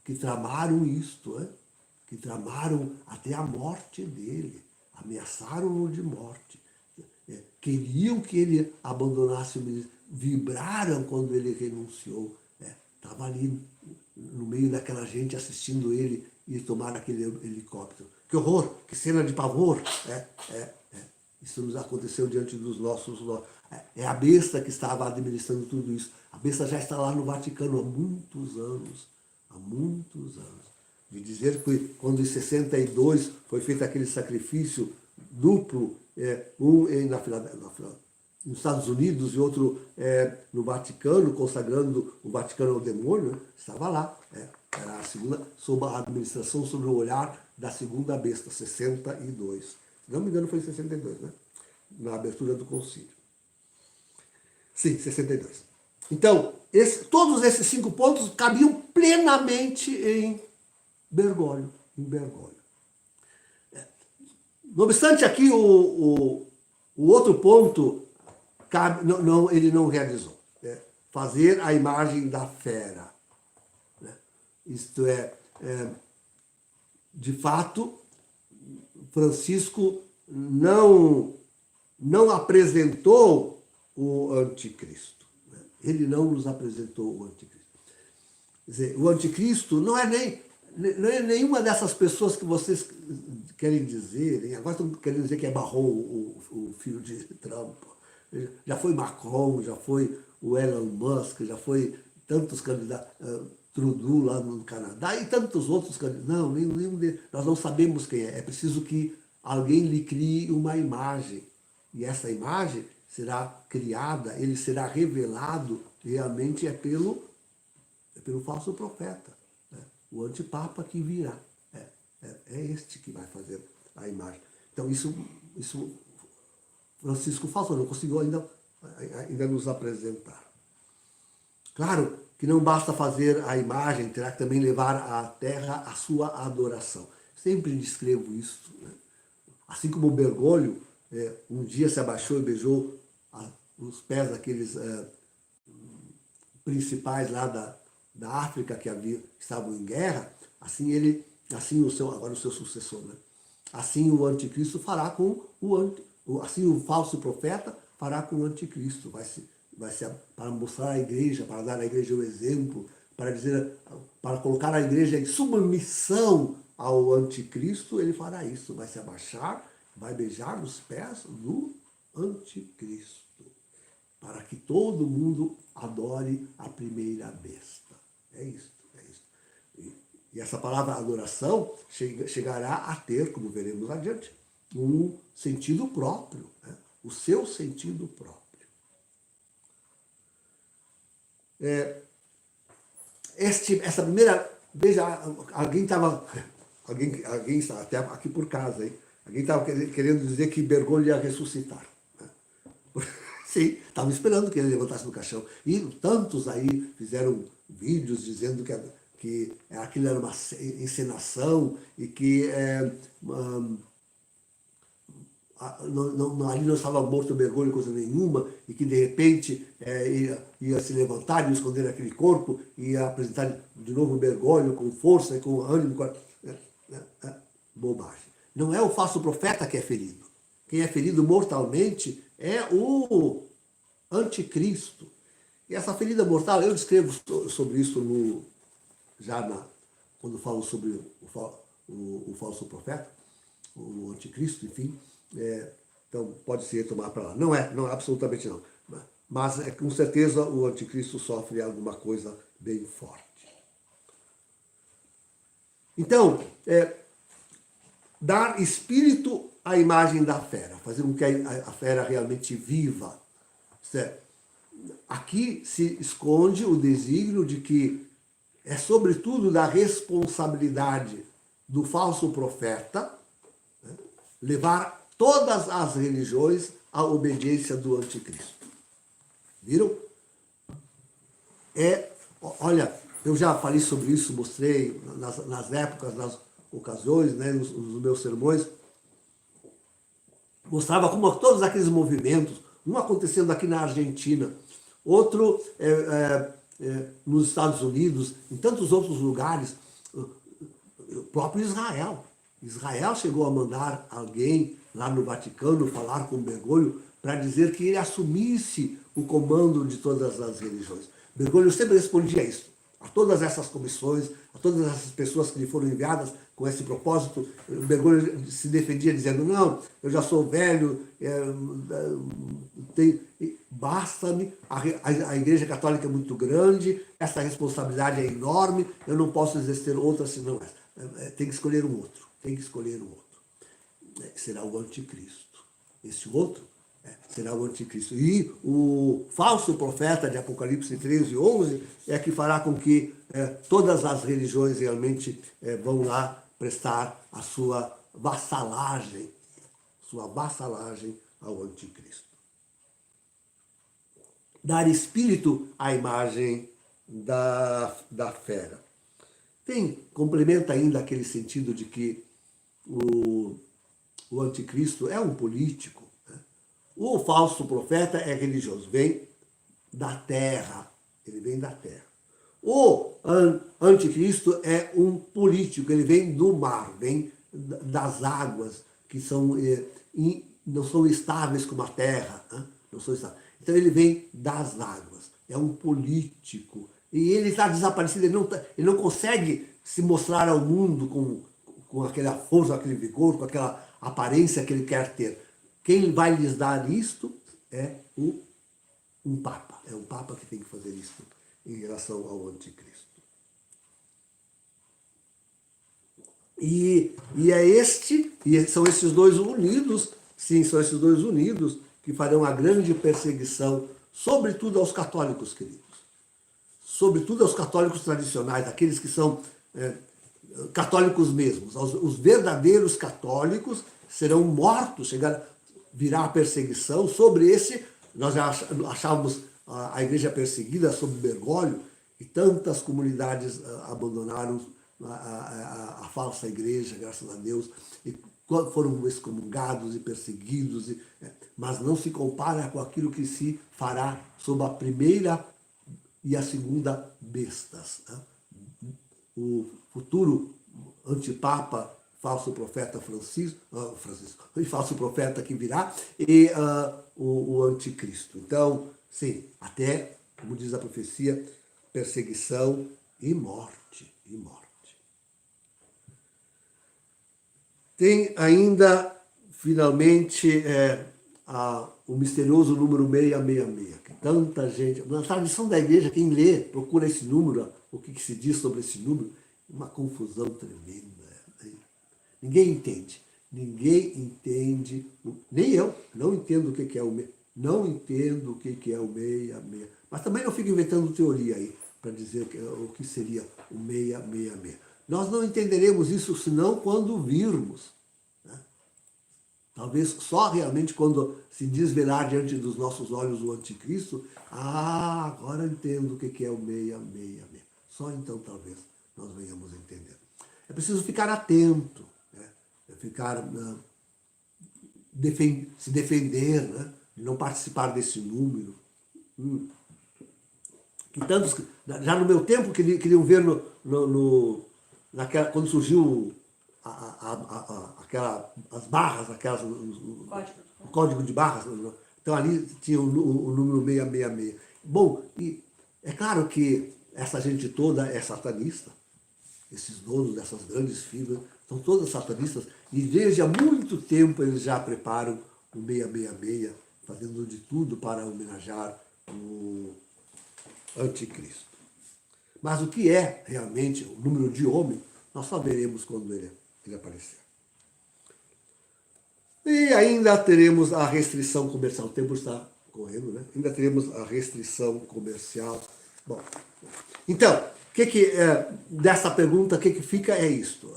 que tramaram isto, que tramaram até a morte dele, ameaçaram-no de morte, queriam que ele abandonasse o ministério, vibraram quando ele renunciou. Estava ali no meio daquela gente assistindo ele ir tomar aquele helicóptero. Que horror, que cena de pavor. Isso nos aconteceu diante dos nossos olhos. É a besta que estava administrando tudo isso. A besta já está lá no Vaticano há muitos anos. Há muitos anos. De dizer que quando em 62 foi feito aquele sacrifício duplo, um nos Estados Unidos e outro no Vaticano, consagrando o Vaticano ao demônio, estava lá. Era a segunda, sob a administração, sob o olhar da segunda besta, 62. Se não me engano foi em 62, né? Na abertura do concílio. Sim, 62. Então, todos esses 5 pontos cabiam plenamente em Bergoglio. Não obstante, aqui o outro ponto ele não realizou. Fazer a imagem da fera. Isto de fato, Francisco não apresentou o anticristo. Ele não nos apresentou o anticristo. Quer dizer, o anticristo não é nenhuma dessas pessoas que vocês querem dizer, agora estão querendo dizer que é Barron, o filho de Trump. Já foi Macron, já foi o Elon Musk, já foi tantos candidatos, Trudeau lá no Canadá e tantos outros candidatos. Não, nenhum deles. Nós não sabemos quem é. É preciso que alguém lhe crie uma imagem. E essa imagem será criada, ele será revelado, realmente pelo falso profeta. O antipapa que virá. É este que vai fazer a imagem. Então isso Francisco falso não conseguiu ainda nos apresentar. Claro que não basta fazer a imagem, terá que também levar à terra a sua adoração. Sempre descrevo isso. Assim como o Bergoglio um dia se abaixou e beijou os pés daqueles principais lá da África que estavam em guerra, assim agora o seu sucessor, né? Assim o anticristo fará com assim o falso profeta fará com o anticristo, vai ser para mostrar à igreja, para dar à igreja o exemplo, para colocar a igreja em submissão ao anticristo, ele fará isso, vai se abaixar, vai beijar os pés do anticristo, para que todo mundo adore a primeira besta. É isso, é isso. E essa palavra adoração chegará a ter, como veremos adiante, um sentido próprio, né? O seu sentido próprio. Essa primeira, veja, alguém estava até aqui por casa, hein? Alguém estava querendo dizer que Bergoglio ia ressuscitar. Né? Sim, estavam esperando que ele levantasse do caixão. E tantos aí fizeram vídeos dizendo que aquilo era uma encenação e que ali não estava morto Bergoglio, coisa nenhuma, e que de repente ia se levantar e esconder aquele corpo, e ia apresentar de novo Bergoglio com força e com ânimo. Bobagem. Não é o falso profeta que é ferido. Quem é ferido mortalmente é o anticristo. E essa ferida mortal, eu escrevo sobre isso quando falo sobre o falso profeta, o anticristo, enfim. Então pode ser tomar para lá. Não é absolutamente não. Mas com certeza o anticristo sofre alguma coisa bem forte. Então, dar espírito à imagem da fera, fazer com que a fera realmente viva. Aqui se esconde o desígnio de que é sobretudo da responsabilidade do falso profeta, né, levar todas as religiões à obediência do anticristo. Viram? Olha, eu já falei sobre isso, mostrei nas épocas, nas ocasiões, né, nos meus sermões, mostrava como todos aqueles movimentos, um acontecendo aqui na Argentina, outro nos Estados Unidos, em tantos outros lugares, o próprio Israel. Israel chegou a mandar alguém lá no Vaticano falar com Bergoglio para dizer que ele assumisse o comando de todas as religiões. Bergoglio sempre respondia isso. A todas essas comissões, a todas essas pessoas que lhe foram enviadas com esse propósito, Bergoglio se defendia dizendo, não, eu já sou velho, basta-me, a Igreja Católica é muito grande, essa responsabilidade é enorme, eu não posso exercer outra senão essa. Tem que escolher um outro, Será o anticristo. Esse outro será o anticristo. E o falso profeta de Apocalipse 13 e 11 é que fará com que todas as religiões realmente vão lá prestar a sua vassalagem ao anticristo. Dar espírito à imagem da fera. Complementa ainda aquele sentido de que o anticristo é um político. Né? O falso profeta é religioso, vem da terra. Ele vem da terra. O anticristo é um político, ele vem do mar, vem das águas, que não são estáveis como a terra. Né? Não são estáveis. Então ele vem das águas, é um político. E ele está desaparecido, ele não consegue se mostrar ao mundo com aquela força, aquele vigor, com aquela aparência que ele quer ter. Quem vai lhes dar isto é um Papa. É um Papa que tem que fazer isto em relação ao anticristo. E são esses dois unidos, sim, são esses dois unidos que farão a grande perseguição, sobretudo aos católicos, queridos. Sobretudo aos católicos tradicionais, aqueles que são católicos mesmos. Os verdadeiros católicos serão mortos, virá a perseguição sobre esse. Nós já achávamos a igreja perseguida sob Bergoglio, e tantas comunidades abandonaram a falsa igreja, graças a Deus, e foram excomungados e perseguidos, mas não se compara com aquilo que se fará sob a primeira e a segunda bestas. Né? O futuro antipapa, falso profeta Francisco, e falso profeta que virá, e o anticristo. Então, sim, até, como diz a profecia, perseguição e morte. Tem ainda, finalmente, o misterioso número 666, que tanta gente... Na tradição da igreja, quem lê, procura esse número, o que se diz sobre esse número, uma confusão tremenda. Ninguém entende. Ninguém entende, nem eu, não entendo o que é o não entendo o que é o 666. Mas também não fico inventando teoria aí, para dizer o que seria o 666. Nós não entenderemos isso senão quando virmos. Né? Talvez só realmente quando se desvelar diante dos nossos olhos o anticristo, agora entendo o que é o 666. Só então talvez nós venhamos entender. É preciso ficar atento, né? Ficar, se defender, né? Não participar desse número. Que tantos, já no meu tempo, queriam ver quando surgiu as barras, o código de barras. Então ali tinha o número 666. Bom, e é claro que essa gente toda é satanista. Esses donos dessas grandes firmas são todos satanistas. E desde há muito tempo eles já preparam o 666, fazendo de tudo para homenagear o anticristo. Mas o que é realmente o número de homem, nós só veremos quando ele aparecer. E ainda teremos a restrição comercial. O tempo está correndo, né? Ainda teremos a restrição comercial. Bom, então, dessa pergunta, o que fica é isto.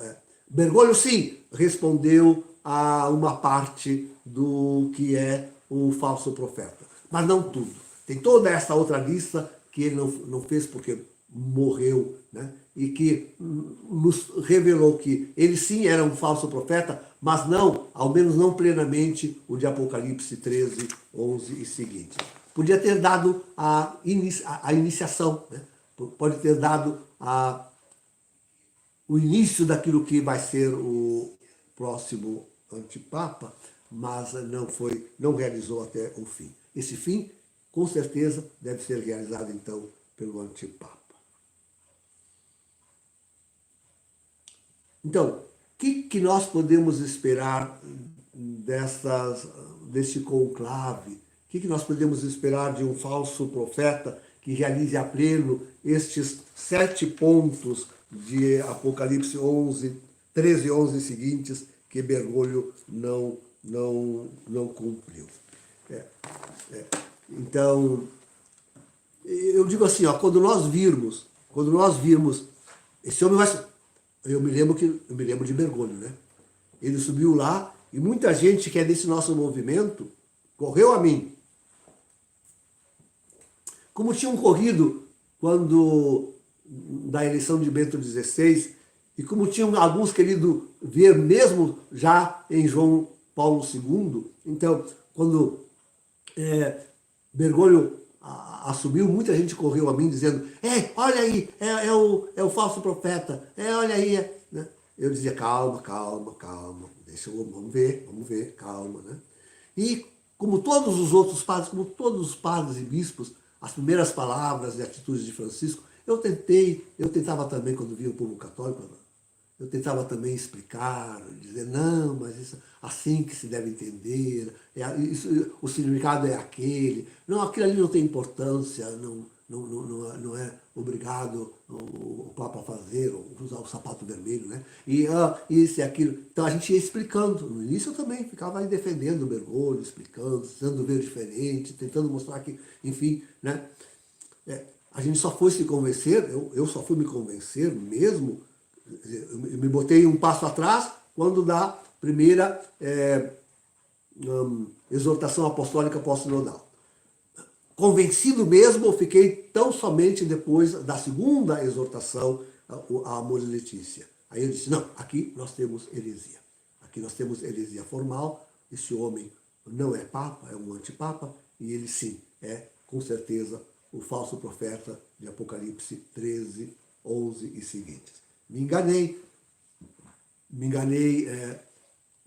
Bergoglio, sim, respondeu a uma parte do que é o falso profeta, mas não tudo. Tem toda essa outra lista que ele não fez porque morreu, né? E que nos revelou que ele sim era um falso profeta, mas não, ao menos não plenamente, o de Apocalipse 13, 11 e seguintes. Podia ter dado a iniciação, né? Pode ter dado o início daquilo que vai ser o próximo antipapa, mas não realizou até o fim. Esse fim, com certeza, deve ser realizado, então, pelo antipapa. Então, o que nós podemos esperar desse conclave? O que nós podemos esperar de um falso profeta que realize a pleno estes 7 pontos de Apocalipse 13, 11 seguintes que Bergoglio não cumpriu? Então, eu digo assim, quando nós virmos esse homem eu me lembro de Bergoglio, né? Ele subiu lá e muita gente que é desse nosso movimento correu a mim. Como tinham corrido da eleição de Bento XVI, e como tinham alguns querido ver mesmo já em João Paulo II, então, quando Bergoglio assumiu, muita gente correu a mim dizendo: olha aí, é o falso profeta, olha aí. Né? Eu dizia: calma, vamos ver, calma. Né? E como todos os outros padres, como todos os padres e bispos, as primeiras palavras e atitudes de Francisco, eu tentava também, quando via o povo católico, eu tentava também explicar, dizer: não, mas isso assim que se deve entender, o significado é aquele, não, aquilo ali não tem importância, não é obrigado o Papa a fazer, usar o sapato vermelho, né? E isso e aquilo. Então a gente ia explicando. No início eu também ficava aí defendendo o Bergoglio, explicando, tentando ver diferente, tentando mostrar que, enfim, né? A gente só foi se convencer, eu só fui me convencer mesmo, eu me botei um passo atrás quando da primeira exortação apostólica pós-sinodal. Convencido mesmo, eu fiquei tão somente depois da segunda exortação a Amoris Laetitia. Aí eu disse: não, aqui nós temos heresia. Aqui nós temos heresia formal, esse homem não é papa, é um antipapa, e ele sim é, com certeza, o falso profeta de Apocalipse 13, 11 e seguintes. Me enganei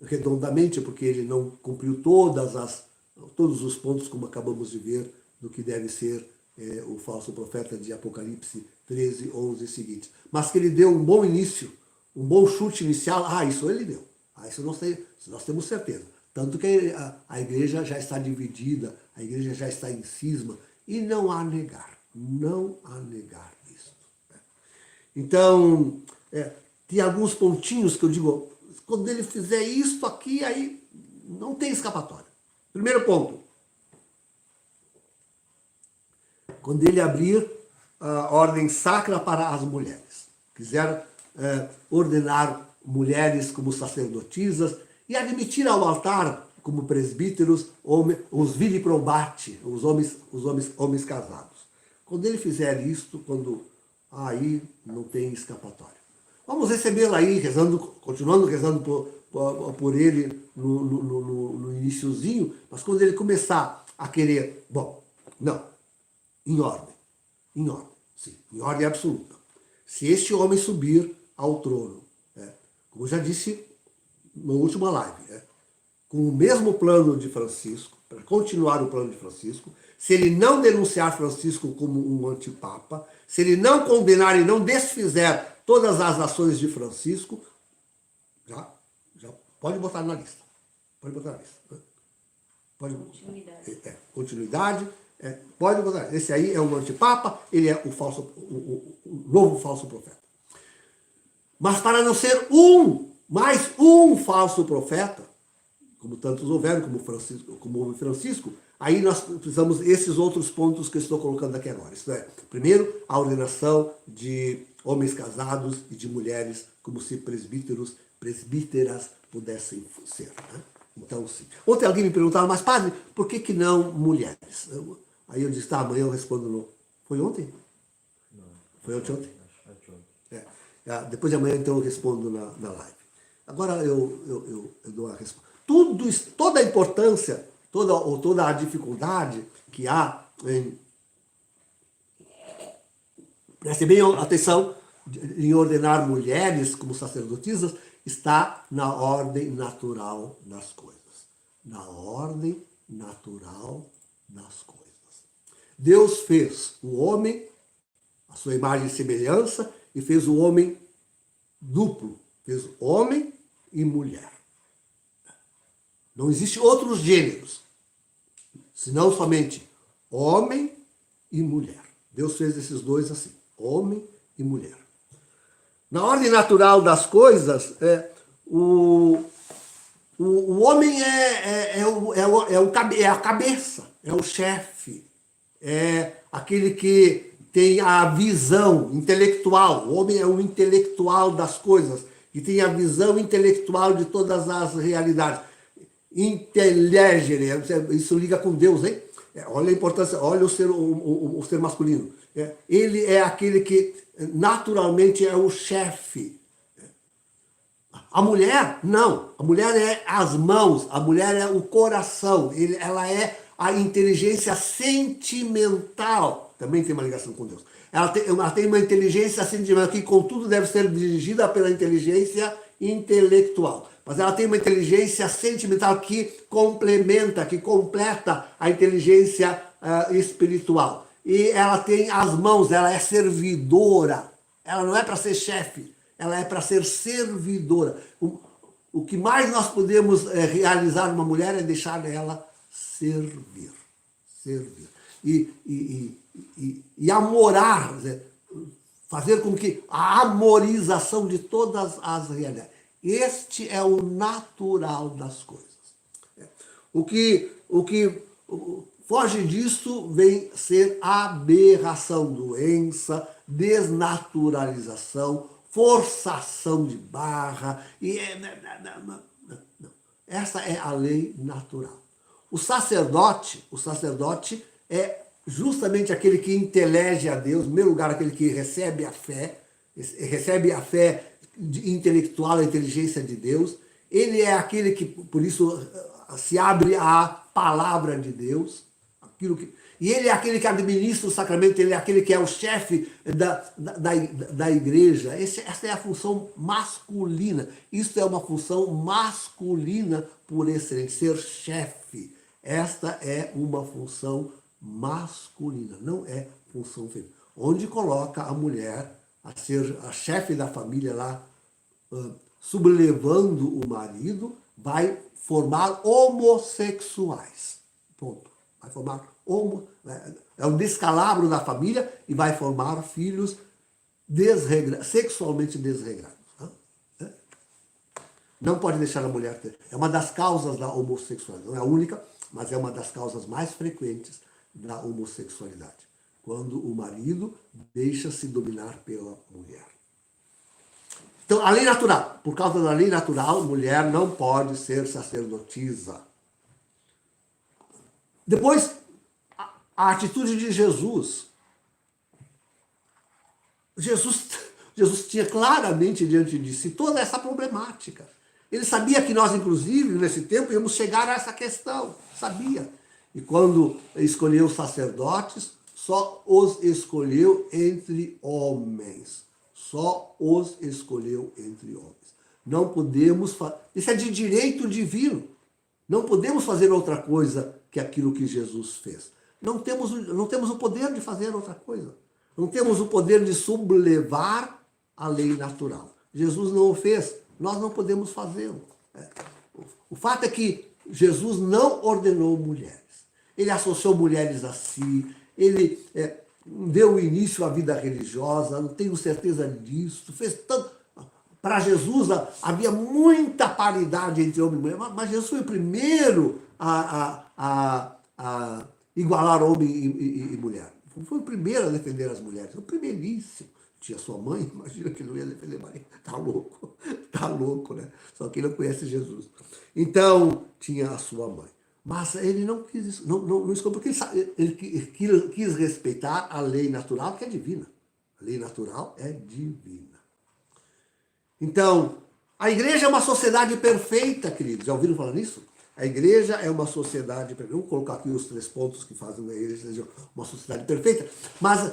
redondamente, porque ele não cumpriu todos os pontos, como acabamos de ver, do que deve ser o falso profeta de Apocalipse 13, 11 e seguintes. Mas que ele deu um bom início, um bom chute inicial, isso ele deu. Isso nós temos certeza. Tanto que a igreja já está dividida, a igreja já está em cisma, e não há negar isso. Então, tem alguns pontinhos que eu digo, quando ele fizer isso aqui, aí não tem escapatória. Primeiro ponto, quando ele abrir a ordem sacra para as mulheres, quiser ordenar mulheres como sacerdotisas e admitir ao altar como presbíteros os viri probati, os homens casados. Quando ele fizer isto, aí não tem escapatória. Vamos recebê-la aí, continuando rezando por ele no iniciozinho, mas quando ele começar a querer, em ordem, sim, em ordem absoluta. Se este homem subir ao trono, como eu já disse na última live, com o mesmo plano de Francisco, para continuar o plano de Francisco, se ele não denunciar Francisco como um antipapa, se ele não condenar e não desfizer todas as ações de Francisco, já pode botar na lista. Pode botar na lista. Continuidade. Pode botar. Esse aí é um antipapa, ele é o novo falso profeta. Mas para não ser mais um falso profeta, como tantos houveram, como houve Francisco, aí nós precisamos esses outros pontos que eu estou colocando aqui agora. Isto é, primeiro, a ordenação de homens casados e de mulheres, como se presbíteras pudessem ser. Né? Então, sim. Ontem alguém me perguntava, mas padre, por que não mulheres? Aí eu disse, amanhã eu respondo. Foi ontem? Não. Foi ontem? Depois de amanhã, então, eu respondo na live. Agora eu dou a resposta. Toda a importância, toda a dificuldade que há em... Preste bem atenção em ordenar mulheres como sacerdotisas, está na ordem natural das coisas. Na ordem natural das coisas. Deus fez o homem, a sua imagem e semelhança, e fez o homem duplo. Fez homem e mulher. Não existem outros gêneros, senão somente homem e mulher. Deus fez esses dois assim, homem e mulher. Na ordem natural das coisas, o homem é a cabeça, é o chefe, é aquele que tem a visão intelectual. O homem é o intelectual das coisas, que tem a visão intelectual de todas as realidades. Inteligere, isso liga com Deus, hein? Olha a importância, olha o ser masculino. Ele é aquele que naturalmente é o chefe. A mulher, não. A mulher é as mãos, a mulher é o coração, ela é a inteligência sentimental. Também tem uma ligação com Deus. Ela tem uma inteligência sentimental que, contudo, deve ser dirigida pela inteligência intelectual. Mas ela tem uma inteligência sentimental que complementa, que completa a inteligência espiritual. E ela tem as mãos, ela é servidora. Ela não é para ser chefe, ela é para ser servidora. O que mais nós podemos realizar numa mulher é deixar ela servir. Servir. E amorar, fazer com que a amorização de todas as realidades. Este é o natural das coisas. O que foge disso vem ser aberração, doença, desnaturalização, forçação de barra. Não. Essa é a lei natural. O sacerdote é justamente aquele que intelege a Deus, em primeiro lugar, aquele que recebe a fé intelectual, a inteligência de Deus. Ele é aquele que, por isso, se abre à palavra de Deus. E ele é aquele que administra o sacramento, ele é aquele que é o chefe da igreja. Essa é a função masculina. Isso é uma função masculina por excelência, ser chefe. Esta é uma função masculina, não é função feminina. Onde coloca a mulher a ser a chefe da família lá, sublevando o marido, vai formar homossexuais. Ponto. Vai formar é um descalabro da família e vai formar filhos sexualmente desregrados. Não pode deixar a mulher ter. É uma das causas da homossexualidade. Não é a única, mas é uma das causas mais frequentes da homossexualidade. Quando o marido deixa-se dominar pela mulher. Então, a lei natural. Por causa da lei natural, mulher não pode ser sacerdotisa. Depois, a atitude de Jesus. Jesus tinha claramente diante de si toda essa problemática. Ele sabia que nós, inclusive, nesse tempo, íamos chegar a essa questão. Sabia. E quando escolheu os sacerdotes, só os escolheu entre homens. Só os escolheu entre homens. Não podemos fazer. Isso é de direito divino. Não podemos fazer outra coisa que aquilo que Jesus fez. Não temos o poder de fazer outra coisa. Não temos o poder de sublevar a lei natural. Jesus não o fez, nós não podemos fazê-lo. O fato é que Jesus não ordenou mulheres. Ele associou mulheres a si, ele deu início à vida religiosa, não tenho certeza disso, fez tanto. Para Jesus havia muita paridade entre homem e mulher, mas Jesus foi o primeiro a igualar homem e mulher. Foi o primeiro a defender as mulheres, o primeiríssimo. Tinha sua mãe, imagina que ele não ia defender Maria. Tá louco, né? Só que ele não conhece Jesus. Então, tinha a sua mãe. Mas ele não quis isso, não escolheu, porque ele quis respeitar a lei natural, que é divina. A lei natural é divina. Então, a igreja é uma sociedade perfeita, queridos. Já ouviram falar nisso? A igreja é uma sociedade perfeita. Vamos colocar aqui os 3 pontos que fazem da igreja uma sociedade perfeita. Mas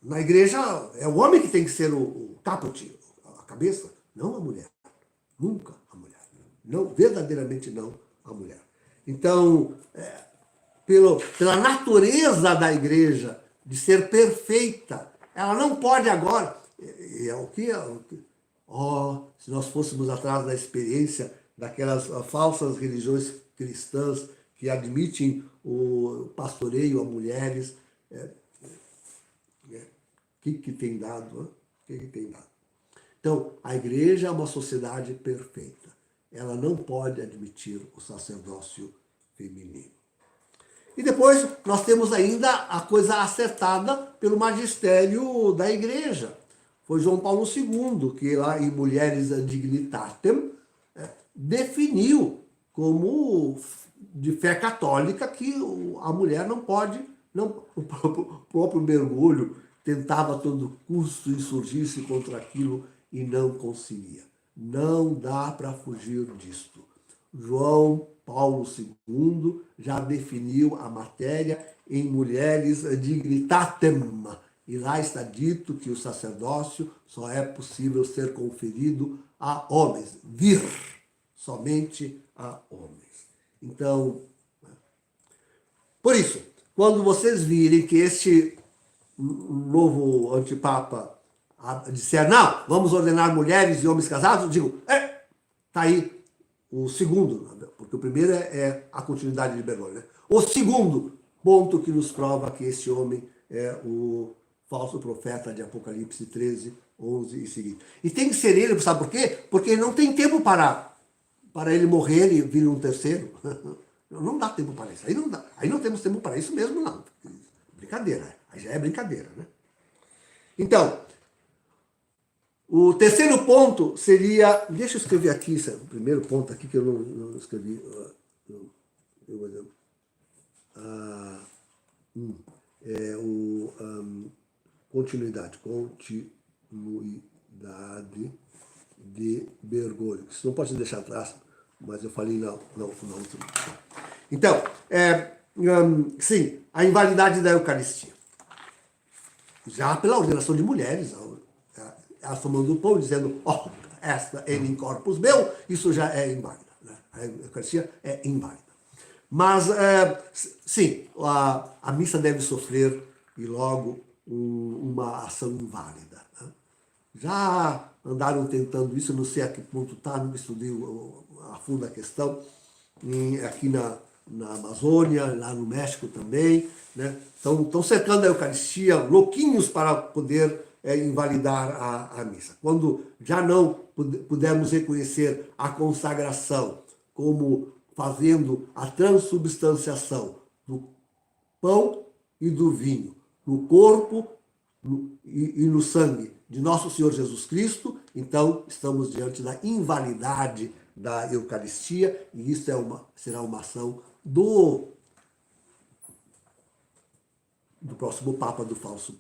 na igreja é o homem que tem que ser o caput, a cabeça, não a mulher. Nunca a mulher. Não, verdadeiramente não a mulher. Então, pela natureza da igreja de ser perfeita, ela não pode agora. Se nós fôssemos atrás da experiência daquelas falsas religiões cristãs que admitem o pastoreio a mulheres, que tem dado? Que tem dado? Então, a igreja é uma sociedade perfeita. Ela não pode admitir o sacerdócio feminino. E depois nós temos ainda a coisa acertada pelo magistério da igreja. Foi João Paulo II que lá em Mulieris Dignitatem definiu como de fé católica que a mulher não pode, o próprio Bergoglio tentava a todo custo insurgir-se contra aquilo e não conseguia. Não dá para fugir disto. João Paulo II já definiu a matéria em Mulieris Dignitatem. E lá está dito que o sacerdócio só é possível ser conferido a homens. Somente a homens. Então, por isso, quando vocês virem que este novo antipapa disser, não, vamos ordenar mulheres e homens casados, eu digo, está aí o segundo, porque o primeiro é a continuidade de Bergoglio, né? O segundo ponto que nos prova que esse homem é o falso profeta de Apocalipse 13, 11 e seguinte. E tem que ser ele, sabe por quê? Porque não tem tempo para ele morrer e vir um terceiro. Não dá tempo para isso. Aí não dá. Aí não temos tempo para isso mesmo, não. Brincadeira. Aí já é brincadeira, né? Então, o terceiro ponto seria... Deixa eu escrever aqui, o primeiro ponto aqui que eu não escrevi. Continuidade de Bergoglio. Isso não pode deixar atrás, mas eu falei na última. Então, sim, a invalidade da Eucaristia. Já pela ordenação de mulheres, elas tomando o pão dizendo, esta é in corpus meu, isso já é inválida. Né? A Eucaristia é inválida. Mas, sim, a missa deve sofrer e logo uma ação inválida. Né? já andaram tentando isso, eu não sei a que ponto está, não estudei a fundo a questão, aqui na Amazônia, lá no México também, né? Estão cercando a Eucaristia, louquinhos para poder invalidar a missa. Quando já não pudermos reconhecer a consagração como fazendo a transubstanciação do pão e do vinho, no corpo e no sangue de nosso Senhor Jesus Cristo, então estamos diante da invalidade da Eucaristia, e isso será uma ação do próximo Papa, do falso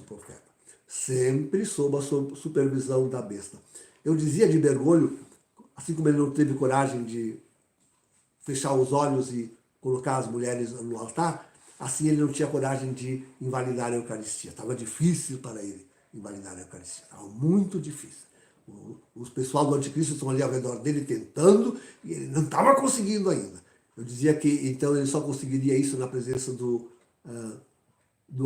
profeta. Sempre sob a supervisão da besta. Eu dizia de Bergoglio, assim como ele não teve coragem de fechar os olhos e colocar as mulheres no altar, assim ele não tinha coragem de invalidar a Eucaristia. Estava difícil para ele invalidar a Eucaristia. Estava muito difícil. Os pessoal do Anticristo estão ali ao redor dele tentando e ele não estava conseguindo ainda. Eu dizia que então ele só conseguiria isso na presença do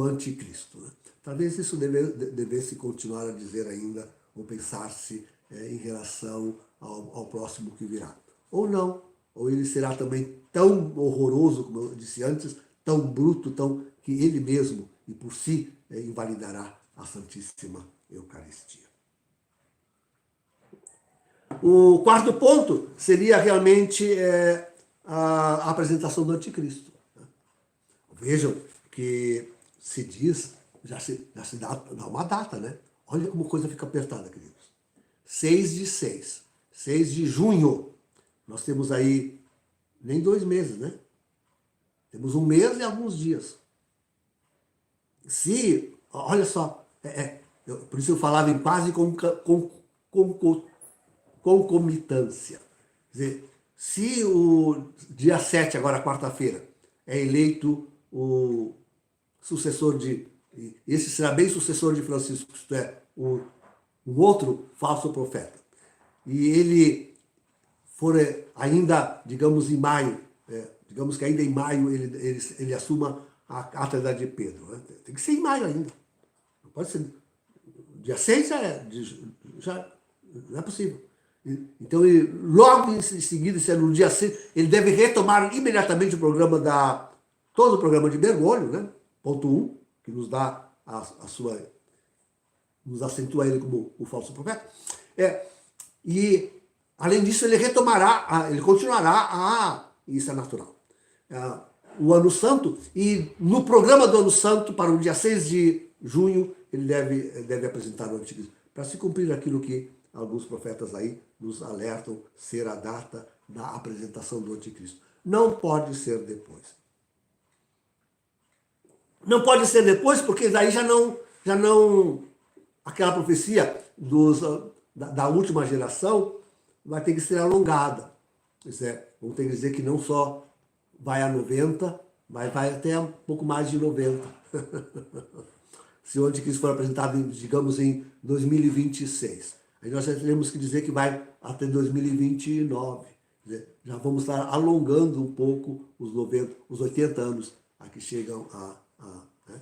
Anticristo. Né? Talvez isso devesse continuar a dizer ainda, ou pensar-se em relação ao próximo que virá. Ou não, ou ele será também tão horroroso, como eu disse antes, tão bruto, que ele mesmo e por si invalidará a Santíssima Eucaristia. O quarto ponto seria realmente a apresentação do Anticristo. Vejam que se diz, já se dá uma data, né? Olha como a coisa fica apertada, queridos. 6 de junho. Nós temos aí nem 2 meses, né? Temos 1 mês e alguns dias. Olha só, por isso eu falava em quase concomitância. Quer dizer, se o dia 7, agora quarta-feira, é eleito o sucessor esse será bem sucessor de Francisco, isto é, um outro falso profeta, e ele for ainda, digamos, em maio, digamos que ainda em maio ele assuma a cátedra de Pedro. Né? Tem que ser em maio ainda. Não pode ser. Dia 6 já não é possível. Então, logo em seguida, se é no dia 6, ele deve retomar imediatamente todo o programa de Bergoglio, né? Ponto 1, que nos dá nos acentua ele como o falso profeta. E, além disso, ele continuará isso é natural, o Ano Santo, e no programa do Ano Santo, para o dia 6 de junho, ele deve apresentar o Anticristo, para se cumprir aquilo que alguns profetas aí nos alertam ser a data da apresentação do Anticristo. Não pode ser depois. Não pode ser depois, porque daí já não aquela profecia da última geração vai ter que ser alongada. Vamos ter que dizer que não só vai a 90, mas vai até um pouco mais de 90. Se o Anticristo for apresentado, digamos, em 2026. Aí nós já teremos que dizer que vai até 2029. Já vamos estar alongando um pouco os 80 anos a que chegam né?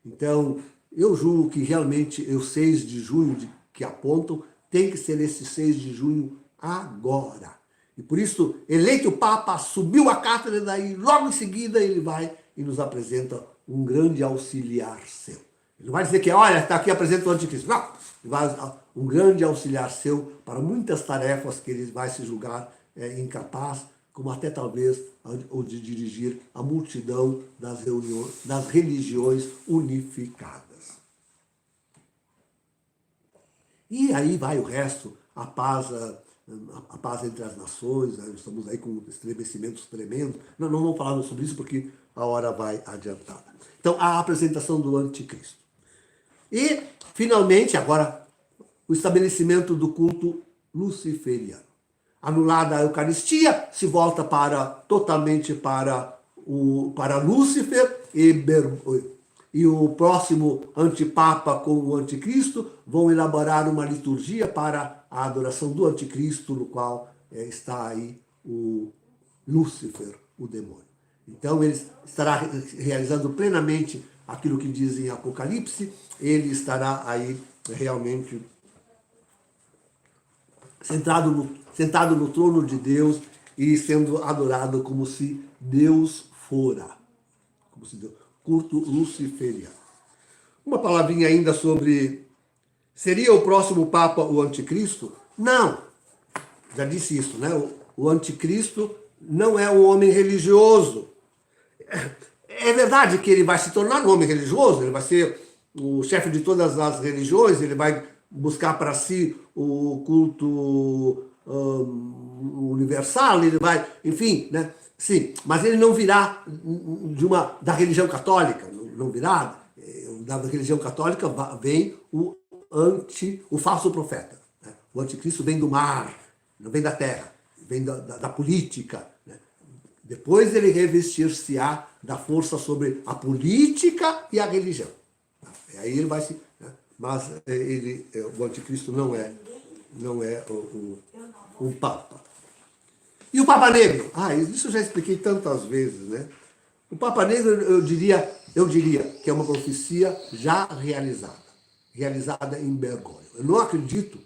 Então, eu julgo que realmente o 6 de junho que apontam tem que ser esse 6 de junho agora. E por isso, eleito o Papa, subiu a cátedra, daí logo em seguida ele vai e nos apresenta um grande auxiliar seu. Ele não vai dizer que, olha, está aqui, apresenta o Anticristo. Não, ele vai um grande auxiliar seu para muitas tarefas que ele vai se julgar incapaz, como até talvez o de dirigir a multidão das religiões unificadas. E aí vai o resto, a paz entre as nações, né? Estamos aí com estremecimentos tremendos. Não vamos falar sobre isso porque a hora vai adiantada. Então, a apresentação do Anticristo. E, finalmente, agora, o estabelecimento do culto luciferiano. Anulada a Eucaristia, se volta totalmente para Lúcifer, e o próximo antipapa com o anticristo vão elaborar uma liturgia para a adoração do anticristo, no qual está aí o Lúcifer, o demônio. Então ele estará realizando plenamente aquilo que diz em Apocalipse, ele estará aí realmente sentado no trono de Deus e sendo adorado como se Deus fora. Como se Deus, culto luciferiano. Uma palavrinha ainda sobre, seria o próximo Papa o anticristo? Não, já disse isso, né? O anticristo não é um homem religioso. É verdade que ele vai se tornar um homem religioso, ele vai ser o chefe de todas as religiões, ele vai buscar para si o culto universal, ele vai, enfim, né? Sim, mas ele não virá da religião católica, não virá. Da religião católica vem o falso profeta. Né? O anticristo vem do mar, não vem da terra, vem da política. Né? Depois ele revestir-se-á da força sobre a política e a religião. E aí ele vai se... Né? Mas o anticristo não é o Papa. E o Papa Negro? Isso eu já expliquei tantas vezes, né? O Papa Negro, eu diria que é uma profecia já realizada em Bergoglio. Eu não acredito,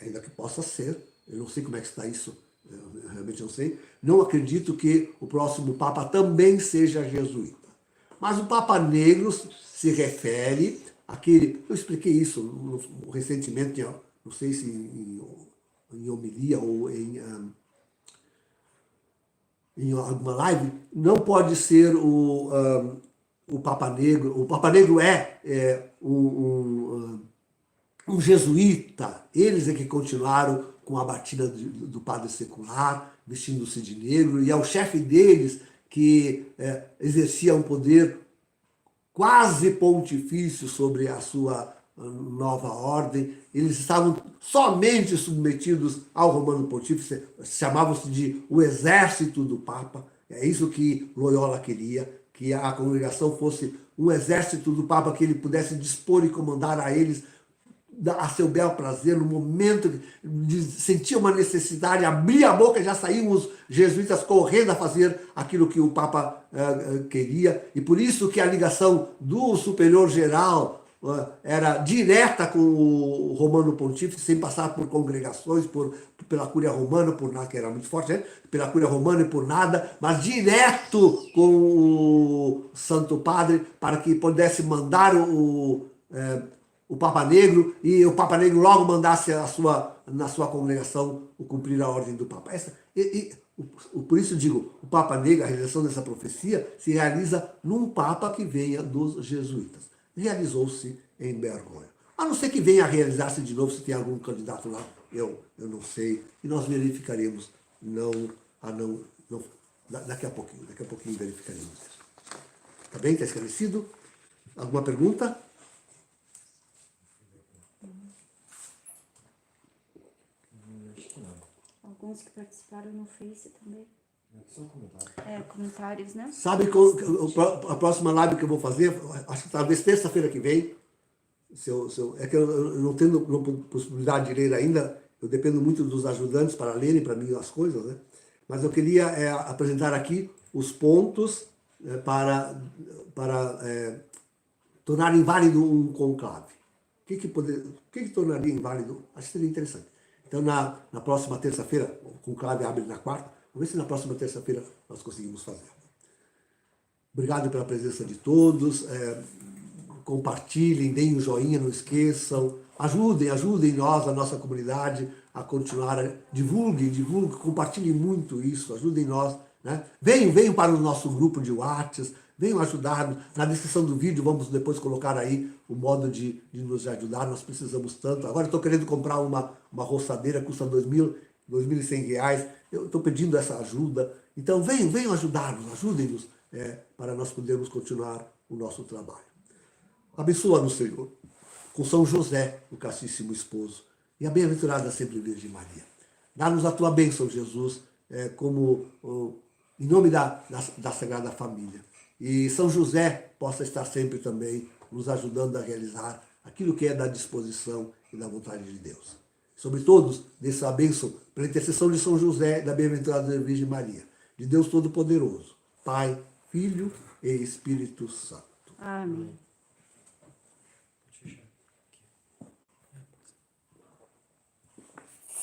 ainda que possa ser, eu não sei como é que está isso, eu realmente não sei, não acredito que o próximo Papa também seja jesuíta. Mas o Papa Negro se refere àquele, eu expliquei isso recentemente, não sei se em homilia ou em alguma live, não pode ser o Papa Negro. O Papa Negro é um jesuíta. Eles é que continuaram com a batina do padre secular, vestindo-se de negro, e é o chefe deles que exercia um poder quase pontifício sobre a sua nova ordem. Eles estavam somente submetidos ao Romano Pontífice, chamavam-se de o exército do Papa. É isso que Loyola queria, que a congregação fosse um exército do Papa, que ele pudesse dispor e comandar a eles a seu bel prazer, no momento de sentir uma necessidade, abrir a boca, já saíam os jesuítas correndo a fazer aquilo que o Papa queria. E por isso que a ligação do superior geral era direta com o Romano Pontífice, sem passar por congregações, pela Cúria Romana, por nada, que era muito forte, né? Pela Cúria Romana e por nada, mas direto com o Santo Padre, para que pudesse mandar o Papa Negro, e o Papa Negro logo mandasse na sua congregação cumprir a ordem do Papa. Por isso digo, o Papa Negro, a realização dessa profecia, se realiza num Papa que venha dos jesuítas. Realizou-se em Bergoglio. A não ser que venha a realizar-se de novo, se tem algum candidato lá, eu não sei, e nós verificaremos, daqui a pouquinho verificaremos isso. Tá bem? Está esclarecido? Alguma pergunta? Alguns que participaram no Face também. Comentários, né? Sabe a próxima live que eu vou fazer, acho que talvez terça-feira que vem, é que eu não tenho possibilidade de ler ainda, eu dependo muito dos ajudantes para lerem para mim as coisas, né? Mas eu queria apresentar aqui os pontos para tornar inválido um conclave. O que tornaria inválido? Acho que seria interessante. Então, na próxima terça-feira, o conclave abre na quarta, vamos ver se na próxima terça-feira nós conseguimos fazer. Obrigado pela presença de todos. Compartilhem, deem um joinha, não esqueçam. Ajudem nós, a nossa comunidade, a continuar. Divulguem, compartilhem muito isso. Ajudem nós. Né? Venham para o nosso grupo de WhatsApp. Venham ajudar. Na descrição do vídeo vamos depois colocar aí o modo de nos ajudar. Nós precisamos tanto. Agora estou querendo comprar uma roçadeira, custa R$2.100. Eu estou pedindo essa ajuda. Então venham ajudar-nos, ajudem-nos para nós podermos continuar o nosso trabalho. Abençoa-nos, Senhor, com São José, o castíssimo esposo, e a bem-aventurada sempre Virgem Maria. Dá-nos a tua bênção, Jesus, em nome da Sagrada Família. E São José possa estar sempre também nos ajudando a realizar aquilo que é da disposição e da vontade de Deus. Sobre todos, dessa bênção, pela intercessão de São José, da bem-aventurada Virgem Maria, de Deus Todo-Poderoso, Pai, Filho e Espírito Santo. Amém.